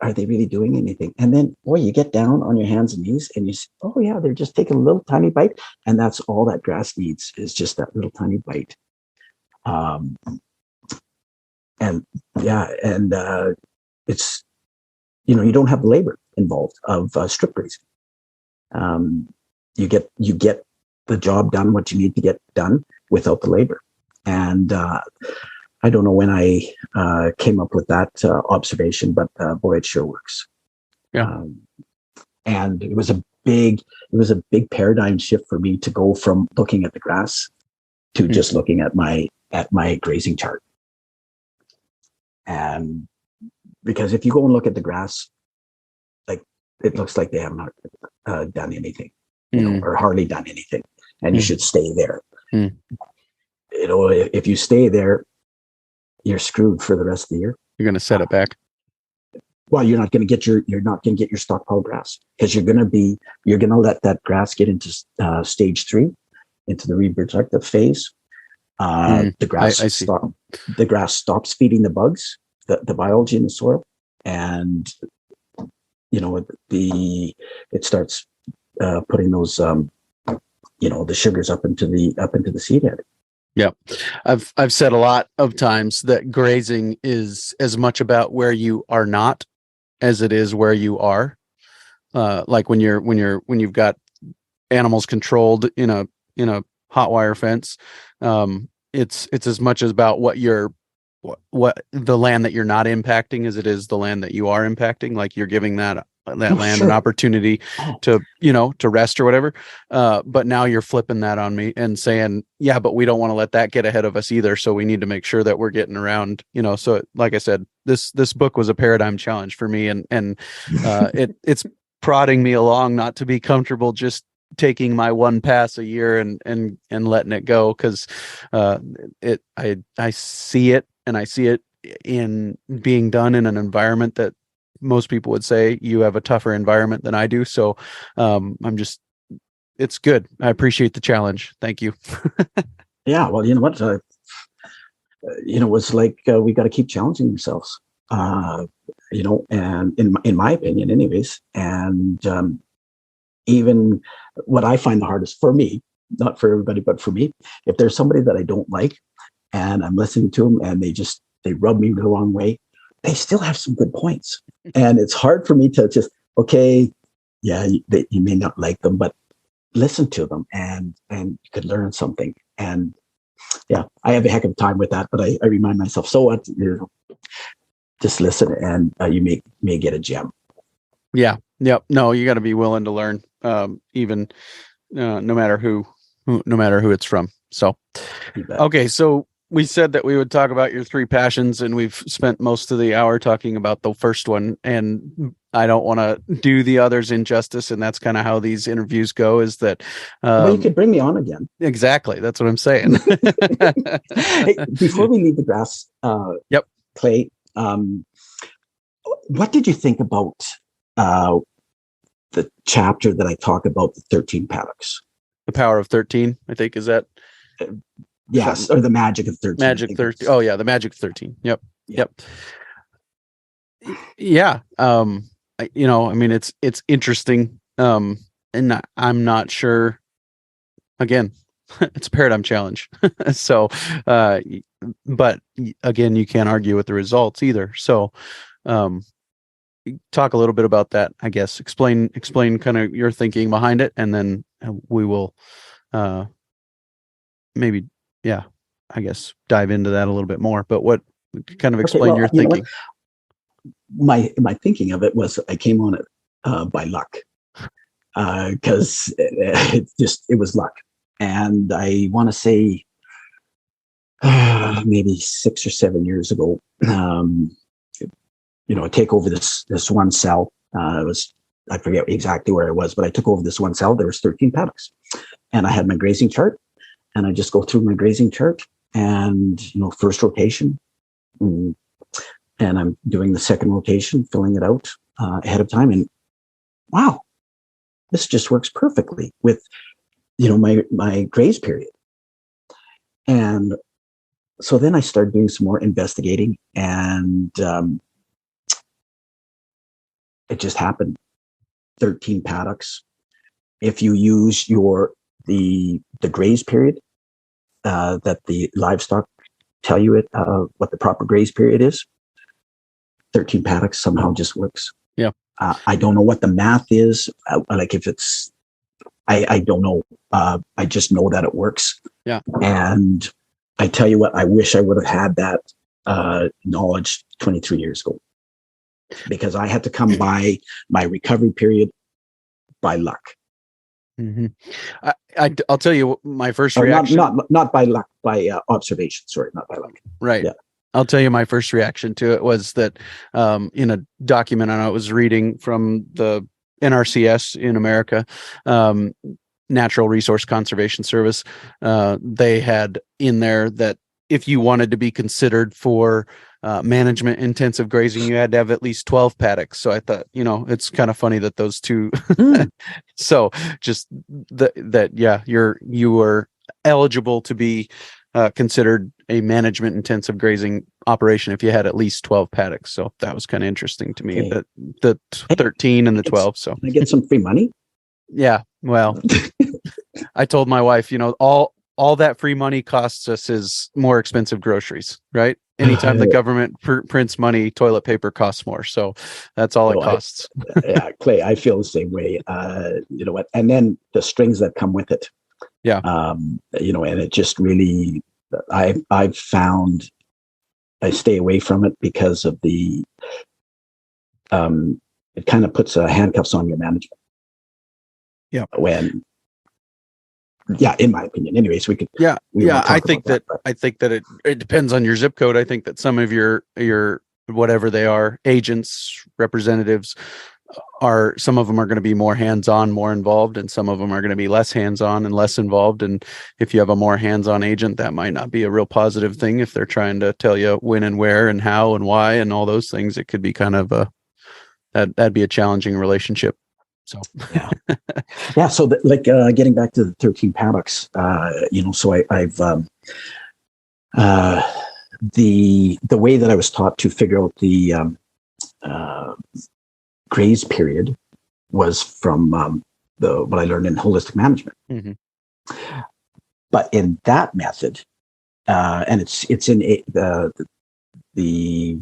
are they really doing anything? And then, boy, you get down on your hands and knees and you say, oh yeah, they're just taking a little tiny bite. And that's all that grass needs, is just that little tiny bite. It's, you don't have the labor involved of strip grazing. You get the job done, what you need to get done, without the labor. And I don't know when I came up with that observation, but boy, it sure works. Yeah. And it was a big paradigm shift for me to go from looking at the grass to just looking at my grazing chart. And because if you go and look at the grass, like, it looks like they have not done anything, or hardly done anything, and you should stay there. If you stay there, you're screwed for the rest of the year. You're going to set it back. Well, you're not going to get your stockpile grass, because you're going to let that grass get into stage 3, into the reproductive phase. The grass stops feeding the bugs, the biology in the soil, and it starts putting those the sugars up into the seed head. Yeah. I've said a lot of times that grazing is as much about where you are not as it is where you are. Like when you've got animals controlled in a hot wire fence, it's as much about what the land that you're not impacting as it is the land that you are impacting. Like, you're giving that land an opportunity to rest or whatever. But now you're flipping that on me and saying, yeah, but we don't want to let that get ahead of us either. So we need to make sure that we're getting around, so like I said, this book was a paradigm challenge for me, and it's prodding me along not to be comfortable just taking my one pass a year and letting it go. Cause I see it, and I see it in being done in an environment that most people would say you have a tougher environment than I do. So it's good. I appreciate the challenge. Thank you. Yeah. Well, you know what? It's like we got to keep challenging ourselves, and in my opinion anyways. And even what I find the hardest for me, not for everybody, but for me, if there's somebody that I don't like and I'm listening to them and they rub me the wrong way, they still have some good points. And it's hard for me to just, okay, yeah, you may not like them, but listen to them and you could learn something. And yeah, I have a heck of a time with that, but I remind myself, so what, just listen and you may get a gem. Yeah. Yep. No, you got to be willing to learn, even no matter who it's from. So, okay. So we said that we would talk about your 3 passions, and we've spent most of the hour talking about the first one, and I don't want to do the others injustice. And that's kind of how these interviews go, is that, well, you could bring me on again. Exactly. That's what I'm saying. Hey, before we leave the grass, yep. Clay, what did you think about the chapter that I talk about the 13 paddocks? The power of 13, I think, is that? Yes, or the magic of 13. Magic 13. Oh yeah, the magic 13. Yep. Yep. Yeah. It's interesting. And I'm not sure. Again, it's a paradigm challenge. So, but again, you can't argue with the results either. So, talk a little bit about that, I guess. Explain kind of your thinking behind it, and then we will maybe, yeah, I guess dive into that a little bit more. But what kind of Okay, explain well, your you know what? thinking? My thinking of it was I came on it by luck, because it was luck. And I want to say maybe 6 or 7 years ago, I take over this one cell. It was, I forget exactly where it was, but I took over this one cell. There was 13 paddocks, and I had my grazing chart, and I just go through my grazing chart, and first rotation, and I'm doing the second rotation, filling it out ahead of time, and wow, this just works perfectly with my graze period. And so then I started doing some more investigating, and it just happened. 13 paddocks. If you use the graze period that the livestock tell you what the proper graze period is, 13 paddocks somehow just works. Yeah. I don't know what the math is. Like if it's, I don't know. I just know that it works. Yeah. And I tell you what, I wish I would have had that knowledge 23 years ago, because I had to come by my recovery period by luck. Mm-hmm. I'll tell you my first reaction. Not by luck, by observation. Sorry, not by luck. Right. Yeah. I'll tell you my first reaction to it was that in a document I was reading from the NRCS in America, Natural Resource Conservation Service, they had in there that if you wanted to be considered for management intensive grazing, you had to have at least 12 paddocks. So I thought, it's kind of funny that those two. So just that, yeah, you were eligible to be considered a management intensive grazing operation if you had at least 12 paddocks. So that was kind of interesting to me, that the 13 and the 12. So can I get some free money? Yeah. Well, I told my wife, all that free money costs us is more expensive groceries, right? Anytime the government prints money, toilet paper costs more. So that's all it costs. Yeah, Clay, I feel the same way. You know what? And then the strings that come with it. Yeah. And it just really, I've found I stay away from it because of the, it kind of puts handcuffs on your management. Yeah. In my opinion. Anyways, we could. I think that it depends on your zip code. I think that some of your whatever they are, agents, representatives, some of them are going to be more hands-on, more involved, and some of them are going to be less hands-on and less involved. And if you have a more hands-on agent, that might not be a real positive thing. If they're trying to tell you when and where and how and why and all those things, it could be kind of that'd be a challenging relationship. So yeah. So getting back to the 13 paddocks, so I've the way that I was taught to figure out the graze period was from what I learned in holistic management. Mm-hmm. But in that method, and it's in the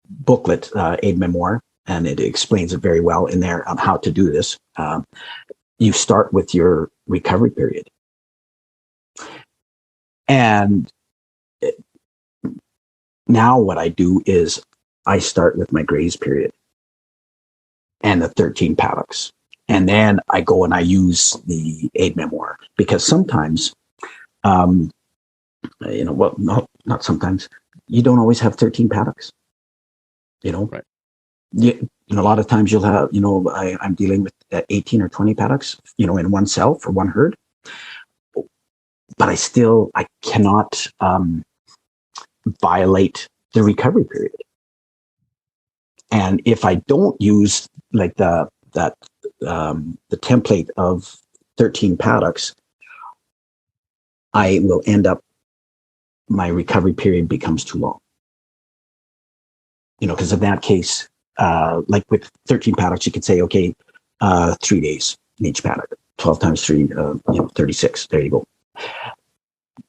booklet, Aid Memoir, and it explains it very well in there on how to do this. You start with your recovery period. And now what I do is I start with my graze period and the 13 paddocks. And then I go and I use the Aid Memoir, because sometimes, not sometimes, you don't always have 13 paddocks, Right. A lot of times you'll have, I'm dealing with 18 or 20 paddocks, in one cell for one herd. But I cannot violate the recovery period. And if I don't use like the template of 13 paddocks, I will end up, my recovery period becomes too long. Because in that case, like with 13 paddocks, you could say, okay, 3 days in each paddock, 12 times 3, 36. There you go.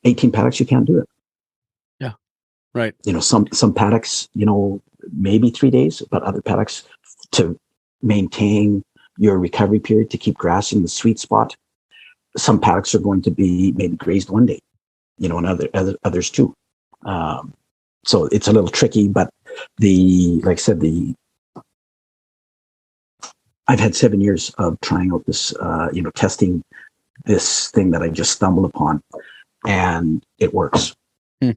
18 paddocks, you can't do it. Yeah. Right. Some paddocks, maybe 3 days, but other paddocks to maintain your recovery period to keep grassing the sweet spot. Some paddocks are going to be maybe grazed 1 day, and others too. So it's a little tricky, but like I said, I've had 7 years of trying out this, testing this thing that I just stumbled upon, and it works.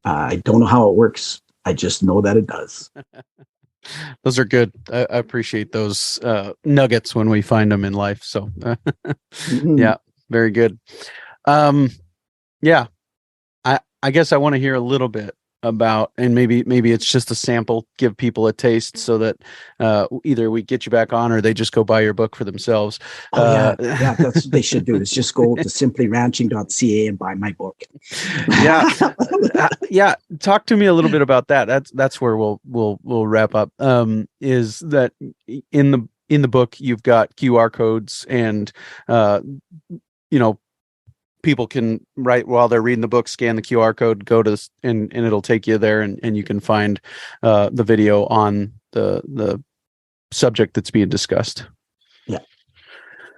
I don't know how it works. I just know that it does. Those are good. I appreciate those nuggets when we find them in life. So, yeah, very good. Yeah, I guess I want to hear a little bit about, and maybe it's just a sample, give people a taste so that either we get you back on or they just go buy your book for themselves. Yeah, that's what they should do, is just go to simplyranching.ca and buy my book. Yeah. Talk to me a little bit about that. That's where we'll wrap up. Is that in the book you've got QR codes and people can, right while they're reading the book, scan the QR code, go to and it'll take you there, and you can find the video on the subject that's being discussed. Yeah.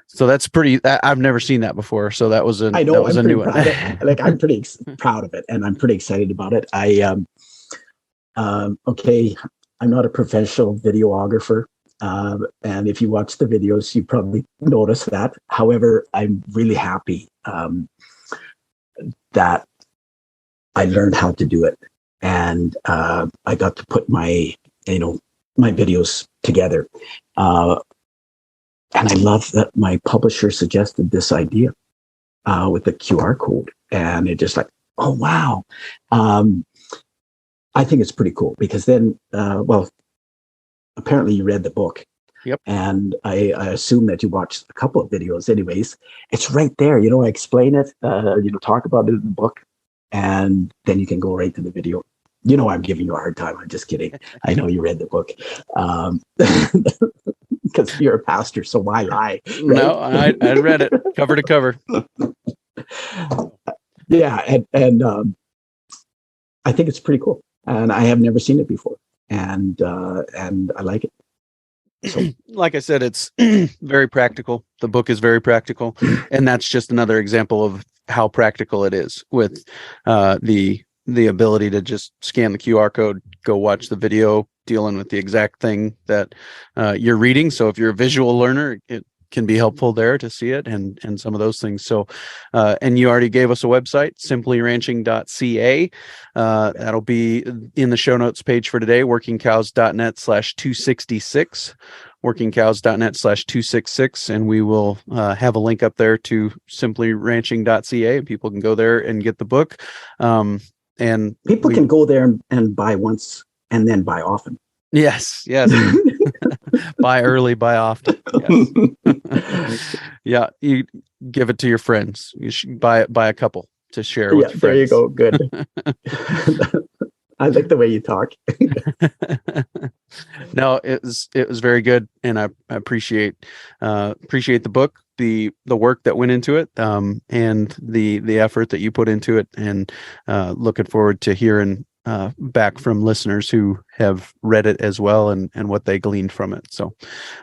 So that's pretty. I've never seen that before. So that was a new one. I'm pretty proud of it, and I'm pretty excited about it. Okay, I'm not a professional videographer. And if you watch the videos, you probably notice that. However, I'm really happy that I learned how to do it, and I got to put my videos together. And I love that my publisher suggested this idea with the QR code, and it just like, oh wow. I think it's pretty cool because then, apparently you read the book. Yep. And I assume that you watched a couple of videos anyways. It's right there. I explain it, talk about it in the book, and then you can go right to the video. I'm giving you a hard time. I'm just kidding. I know you read the book. Because you're a pastor, so why lie? Right? No, I read it cover to cover. Yeah. And I think it's pretty cool. And I have never seen it before. And I like it. So, like I said, it's very practical. The book is very practical, and that's just another example of how practical it is with the ability to just scan the QR code, go watch the video, dealing with the exact thing that you're reading. So if you're a visual learner, it can be helpful there to see it and some of those things. So, and you already gave us a website, simplyranching.ca. That'll be in the show notes page for today, workingcows.net/266, workingcows.net/266. And we will have a link up there to simplyranching.ca, and people can go there and get the book. And people can go there and buy once and then buy often. Yes. Buy early, buy often. Yes. Yeah, you give it to your friends. You should buy a couple to share with friends. There you go. Good. I like the way you talk. No, it was very good, and I appreciate the book, the work that went into it, and the effort that you put into it, and looking forward to hearing back from listeners who have read it as well and what they gleaned from it. So,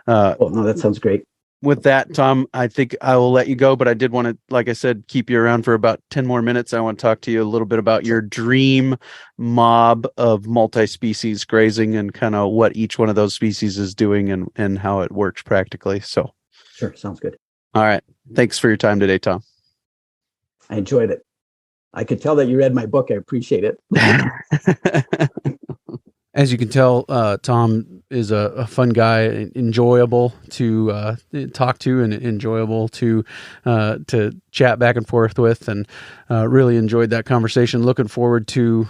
no, that sounds great. With that, Tom, I think I will let you go, but I did want to, like I said, keep you around for about 10 more minutes. I want to talk to you a little bit about your dream mob of multi-species grazing and kind of what each one of those species is doing and how it works practically. So, sure. Sounds good. All right. Thanks for your time today, Tom. I enjoyed it. I could tell that you read my book. I appreciate it. As you can tell, Tom is a fun guy, enjoyable to talk to, and enjoyable to chat back and forth with, and really enjoyed that conversation. Looking forward to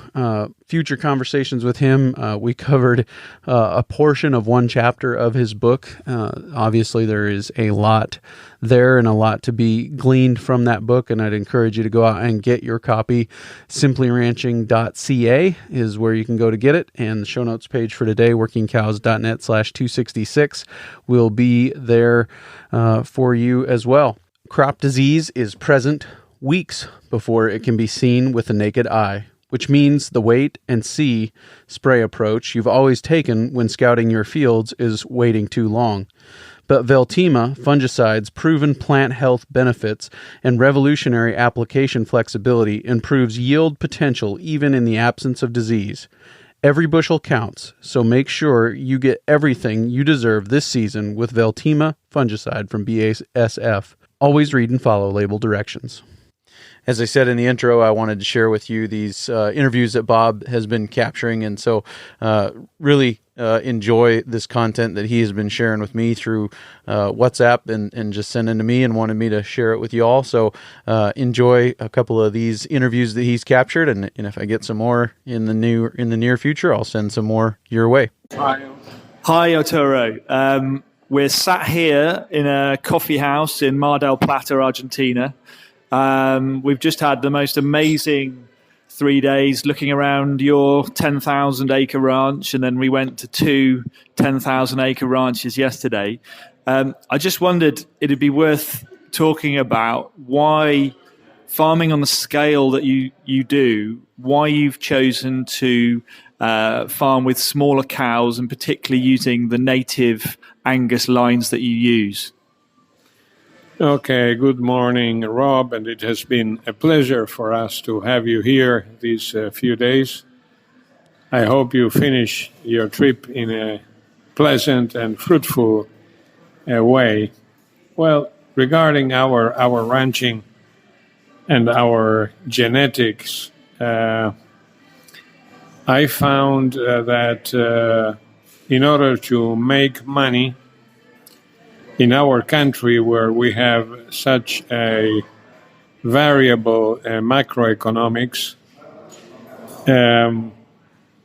future conversations with him. We covered a portion of one chapter of his book. Obviously, there is a lot there and a lot to be gleaned from that book, and I'd encourage you to go out and get your copy. Simplyranching.ca is where you can go to get it, and the show notes page for today, workingcows.net/266, will be there for you as well. Crop disease is present weeks before it can be seen with the naked eye. which means the wait and see spray approach you've always taken when scouting your fields is waiting too long. But Veltima fungicide's proven plant health benefits and revolutionary application flexibility improves yield potential even in the absence of disease. Every bushel counts, so make sure you get everything you deserve this season with Veltima fungicide from BASF. Always read and follow label directions. As I said in the intro, I wanted to share with you these interviews that Bob has been capturing, and so really enjoy this content that he has been sharing with me through WhatsApp and just sending to me and wanted me to share it with you all. So enjoy a couple of these interviews that he's captured, and if I get some more in the near future, I'll send some more your way. Hi, Arturo. We're sat here in a coffee house in Mar del Plata, Argentina. We've just had the most amazing 3 days looking around your 10,000 acre ranch, and then we went to two 10,000 acre ranches yesterday. I just wondered, it'd be worth talking about why farming on the scale that you do, why you've chosen to farm with smaller cows and particularly using the native Angus lines that you use. Okay, good morning, Rob, and it has been a pleasure for us to have you here these few days. I hope you finish your trip in a pleasant and fruitful way. Well, regarding our ranching and our genetics, I found that in order to make money in our country, where we have such a variable macroeconomics,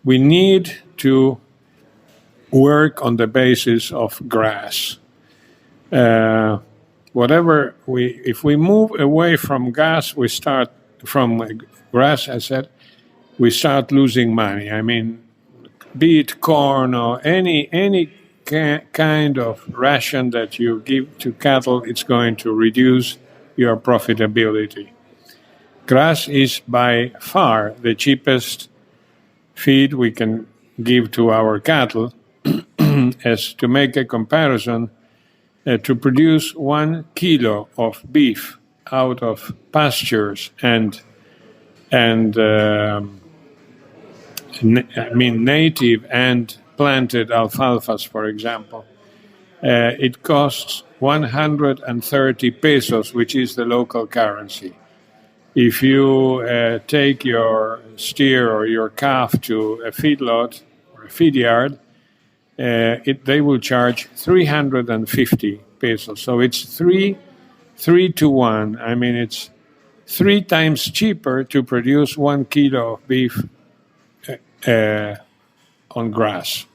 we need to work on the basis of grass. If we move away from grass, we start losing money. I mean, be it corn or any kind of ration that you give to cattle, it's going to reduce your profitability. Grass is by far the cheapest feed we can give to our cattle. As to make a comparison, to produce 1 kilo of beef out of pastures and native and planted alfalfas, for example, it costs 130 pesos, which is the local currency. If you take your steer or your calf to a feedlot or a feed yard, they will charge 350 pesos. So it's 3 to 1. I mean, it's 3 times cheaper to produce 1 kilo of beef on grass.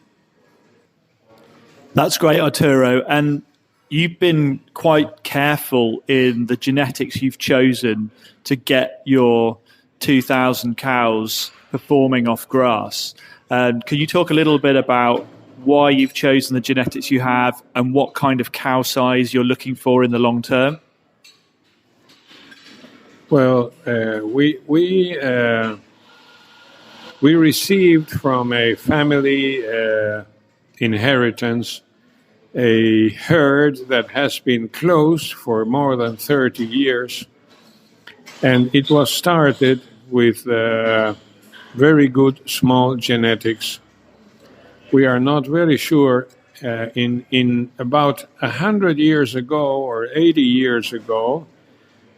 That's great, Arturo. And you've been quite careful in the genetics you've chosen to get your 2,000 cows performing off grass. Can you talk a little bit about why you've chosen the genetics you have and what kind of cow size you're looking for in the long term? Well, we received from a family inheritance a herd that has been closed for more than 30 years. And it was started with very good small genetics. We are not very sure in about 100 years ago or 80 years ago,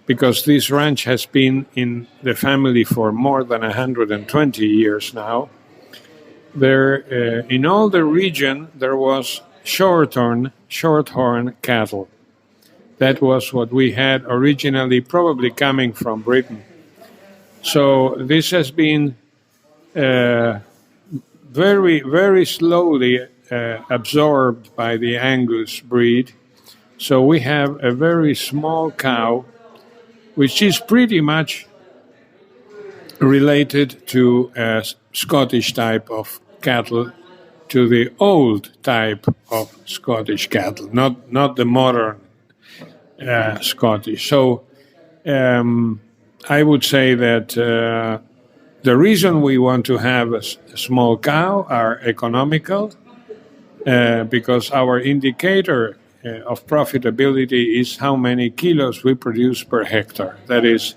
because this ranch has been in the family for more than 120 years now. There, in all the region, there was shorthorn cattle. That was what we had originally, probably coming from Britain. So this has been very, very slowly absorbed by the Angus breed. So we have a very small cow, which is pretty much related to a Scottish type of cattle, to the old type of Scottish cattle, not the modern Scottish. So I would say that The reason we want to have a small cow are economical, because our indicator of profitability is how many kilos we produce per hectare. That is,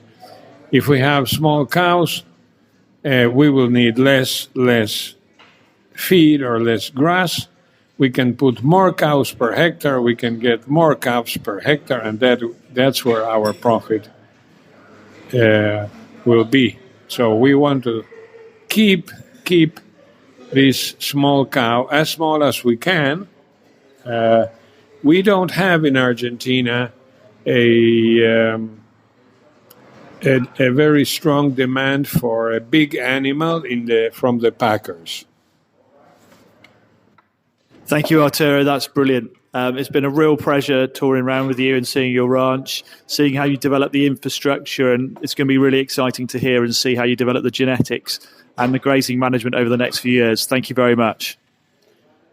if we have small cows, we will need less feed or less grass. We can put more cows per hectare. We can get more calves per hectare, and that's where our profit will be. So we want to keep this small cow as small as we can. We don't have in Argentina a very strong demand for a big animal from the packers. Thank you, Arturo. That's brilliant. It's been a real pleasure touring around with you and seeing your ranch, seeing how you develop the infrastructure, and it's going to be really exciting to hear and see how you develop the genetics and the grazing management over the next few years. Thank you very much.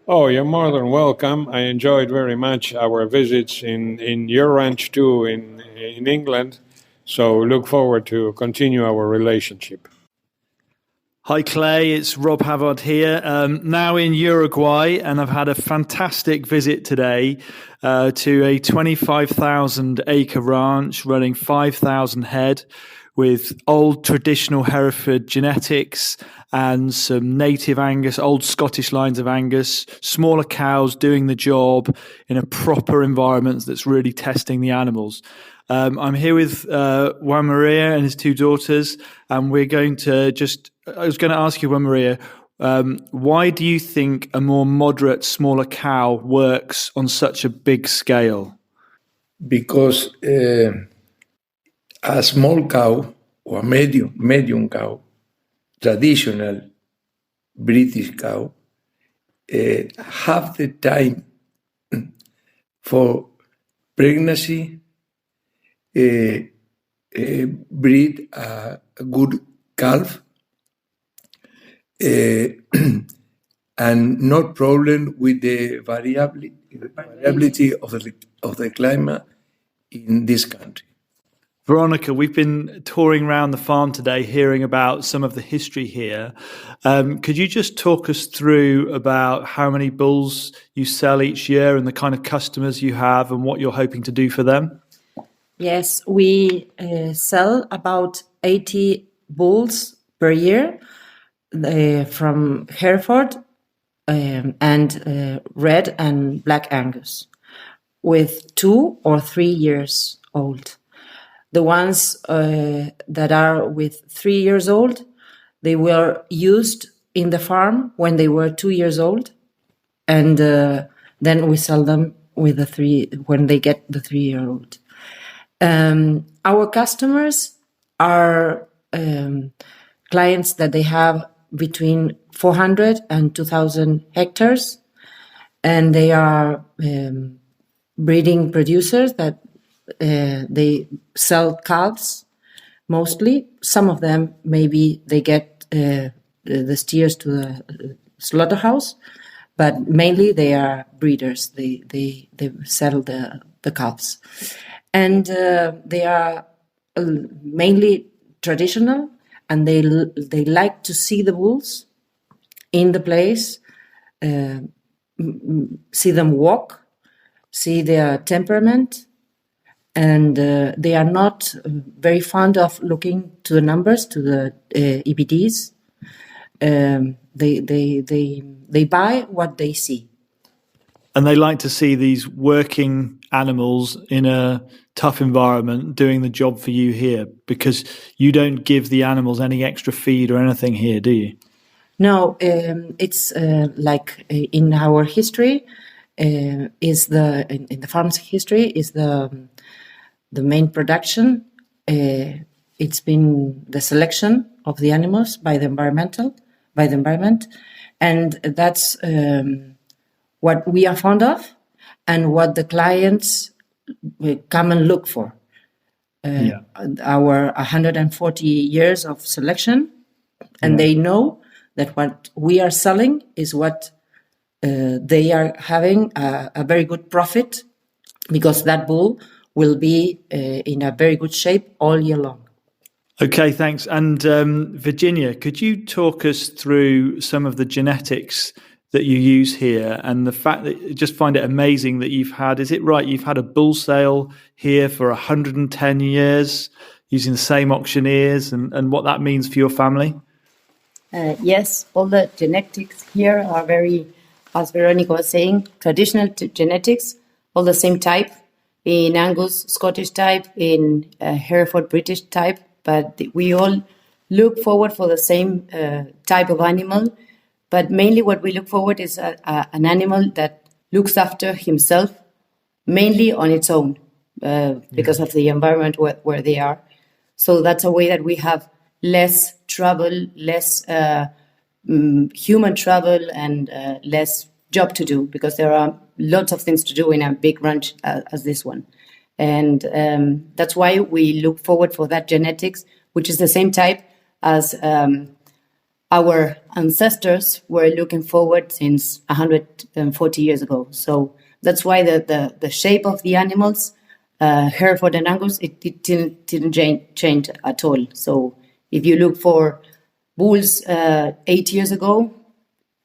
Oh, you're more than welcome. I enjoyed very much our visits in your ranch too in England. So look forward to continue our relationship. Hi Clay, it's Rob Havard here, now in Uruguay, and I've had a fantastic visit today to a 25,000 acre ranch running 5,000 head with old traditional Hereford genetics and some native Angus, old Scottish lines of Angus, smaller cows doing the job in a proper environment that's really testing the animals. I'm here with Juan Maria and his two daughters, and we're going to I was going to ask you, Juan Maria, why do you think a more moderate, smaller cow works on such a big scale? Because a small cow or medium cow, traditional British cow, have the time for pregnancy, breed a good calf, and no problem with the variability of the climate in this country. Veronica, we've been touring around the farm today, hearing about some of the history here. Could you just talk us through about how many bulls you sell each year and the kind of customers you have and what you're hoping to do for them? Yes, we sell about 80 bulls per year from Hereford and Red and Black Angus, with 2 or 3 years old. The ones that are with 3 years old, they were used in the farm when they were 2 years old, and then we sell them with when they get the 3-year-old. Our customers are clients that they have between 400 and 2,000 hectares, and they are breeding producers that they sell calves mostly. Some of them, maybe they get the steers to the slaughterhouse, but mainly they are breeders. They sell the calves. And they are mainly traditional, and they like to see the bulls in the place, see them walk, see their temperament, and they are not very fond of looking to the numbers, to the EBDs. They buy what they see. And they like to see these working animals in a tough environment doing the job for you here, because you don't give the animals any extra feed or anything here, do you? No, it's like in our history, in the farm's history is the main production. It's been the selection of the animals by the environment, and that's what we are fond of, and what the clients come and look for. Our 140 years of selection, and they know that what we are selling is what they are having a very good profit, because that bull will be in a very good shape all year long. Okay, thanks. And Virginia, could you talk us through some of the genetics that you use here, and the fact that I just find it amazing that you've had a bull sale here for 110 years using the same auctioneers, and what that means for your family? Yes, all the genetics here are very, as Veronica was saying, traditional genetics, all the same type, in Angus, Scottish type, in Hereford, British type, but we all look forward for the same type of animal. But mainly what we look forward is an animal that looks after himself, mainly on its own, because of the environment where they are. So that's a way that we have less trouble, less human travel, and less job to do, because there are lots of things to do in a big ranch as this one. And that's why we look forward for that genetics, which is the same type as our ancestors were looking forward since 140 years ago. So that's why the shape of the animals, Hereford and Angus, it didn't change at all. So if you look for bulls 8 years ago,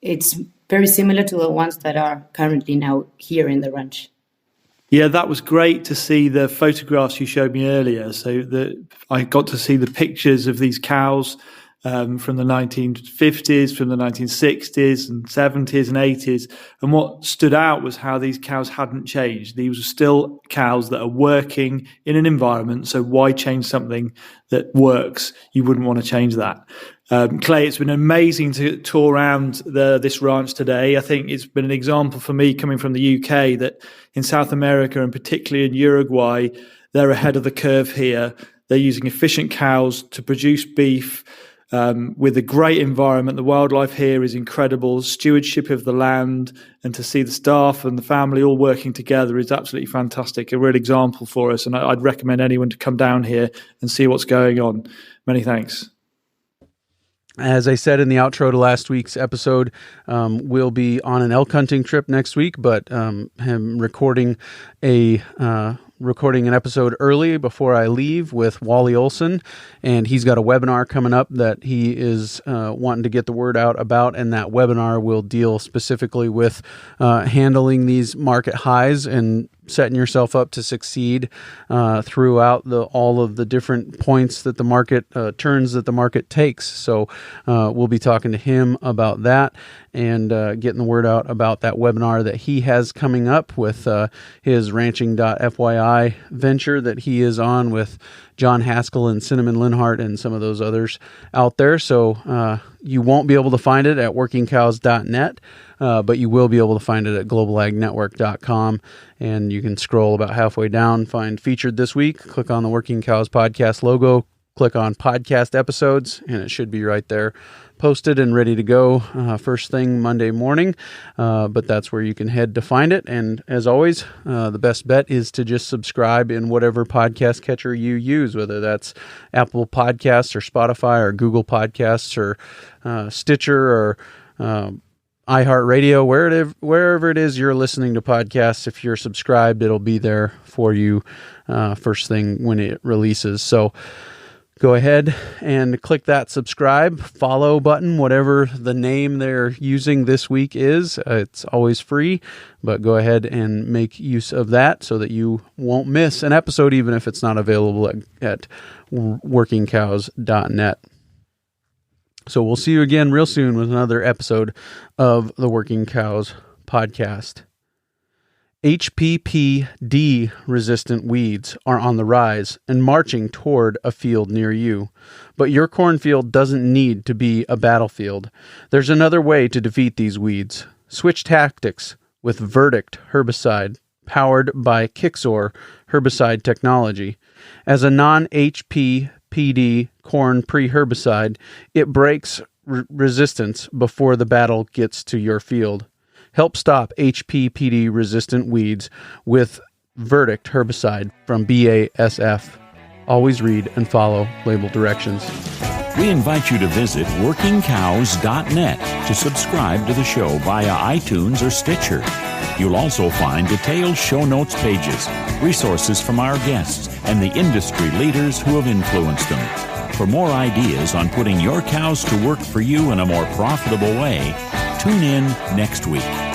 it's very similar to the ones that are currently now here in the ranch. Yeah, that was great to see the photographs you showed me earlier. So I got to see the pictures of these cows from the 1950s, from the 1960s and 70s and 80s. And what stood out was how these cows hadn't changed. These are still cows that are working in an environment. So why change something that works? You wouldn't want to change that. Clay, it's been amazing to tour around this ranch today. I think it's been an example for me coming from the UK that in South America and particularly in Uruguay, they're ahead of the curve here. They're using efficient cows to produce beef with a great environment. The wildlife here is incredible. Stewardship of the land, and to see the staff and the family all working together is absolutely fantastic. A real example for us. And I'd recommend anyone to come down here and see what's going on. Many thanks. As I said in the outro to last week's episode, we'll be on an elk hunting trip next week, but I'm recording an episode early before I leave with Wally Olson, and he's got a webinar coming up that he is wanting to get the word out about, and that webinar will deal specifically with handling these market highs and setting yourself up to succeed throughout all of the different points that the market turns that the market takes. So we'll be talking to him about that and getting the word out about that webinar that he has coming up with his ranching.fyi venture that he is on with John Haskell and Cinnamon Linhart and some of those others out there. So you won't be able to find it at workingcows.net, but you will be able to find it at globalagnetwork.com. And you can scroll about halfway down, find featured this week, click on the Working Cows podcast logo, click on podcast episodes, and it should be right there posted and ready to go first thing Monday morning. But that's where you can head to find it. And as always, the best bet is to just subscribe in whatever podcast catcher you use, whether that's Apple Podcasts or Spotify or Google Podcasts or Stitcher or iHeartRadio, wherever it is you're listening to podcasts. If you're subscribed, it'll be there for you first thing when it releases. So go ahead and click that subscribe, follow button, whatever the name they're using this week is. It's always free, but go ahead and make use of that so that you won't miss an episode, even if it's not available at workingcows.net. So we'll see you again real soon with another episode of the Working Cows podcast. HPPD resistant weeds are on the rise and marching toward a field near you. But your cornfield doesn't need to be a battlefield. There's another way to defeat these weeds. Switch tactics with Verdict herbicide, powered by Kixor herbicide technology. As a non-HPPD corn pre-herbicide, it breaks resistance before the battle gets to your field. Help stop HPPD-resistant weeds with Verdict herbicide from BASF. Always read and follow label directions. We invite you to visit workingcows.net to subscribe to the show via iTunes or Stitcher. You'll also find detailed show notes pages, resources from our guests, and the industry leaders who have influenced them. For more ideas on putting your cows to work for you in a more profitable way, tune in next week.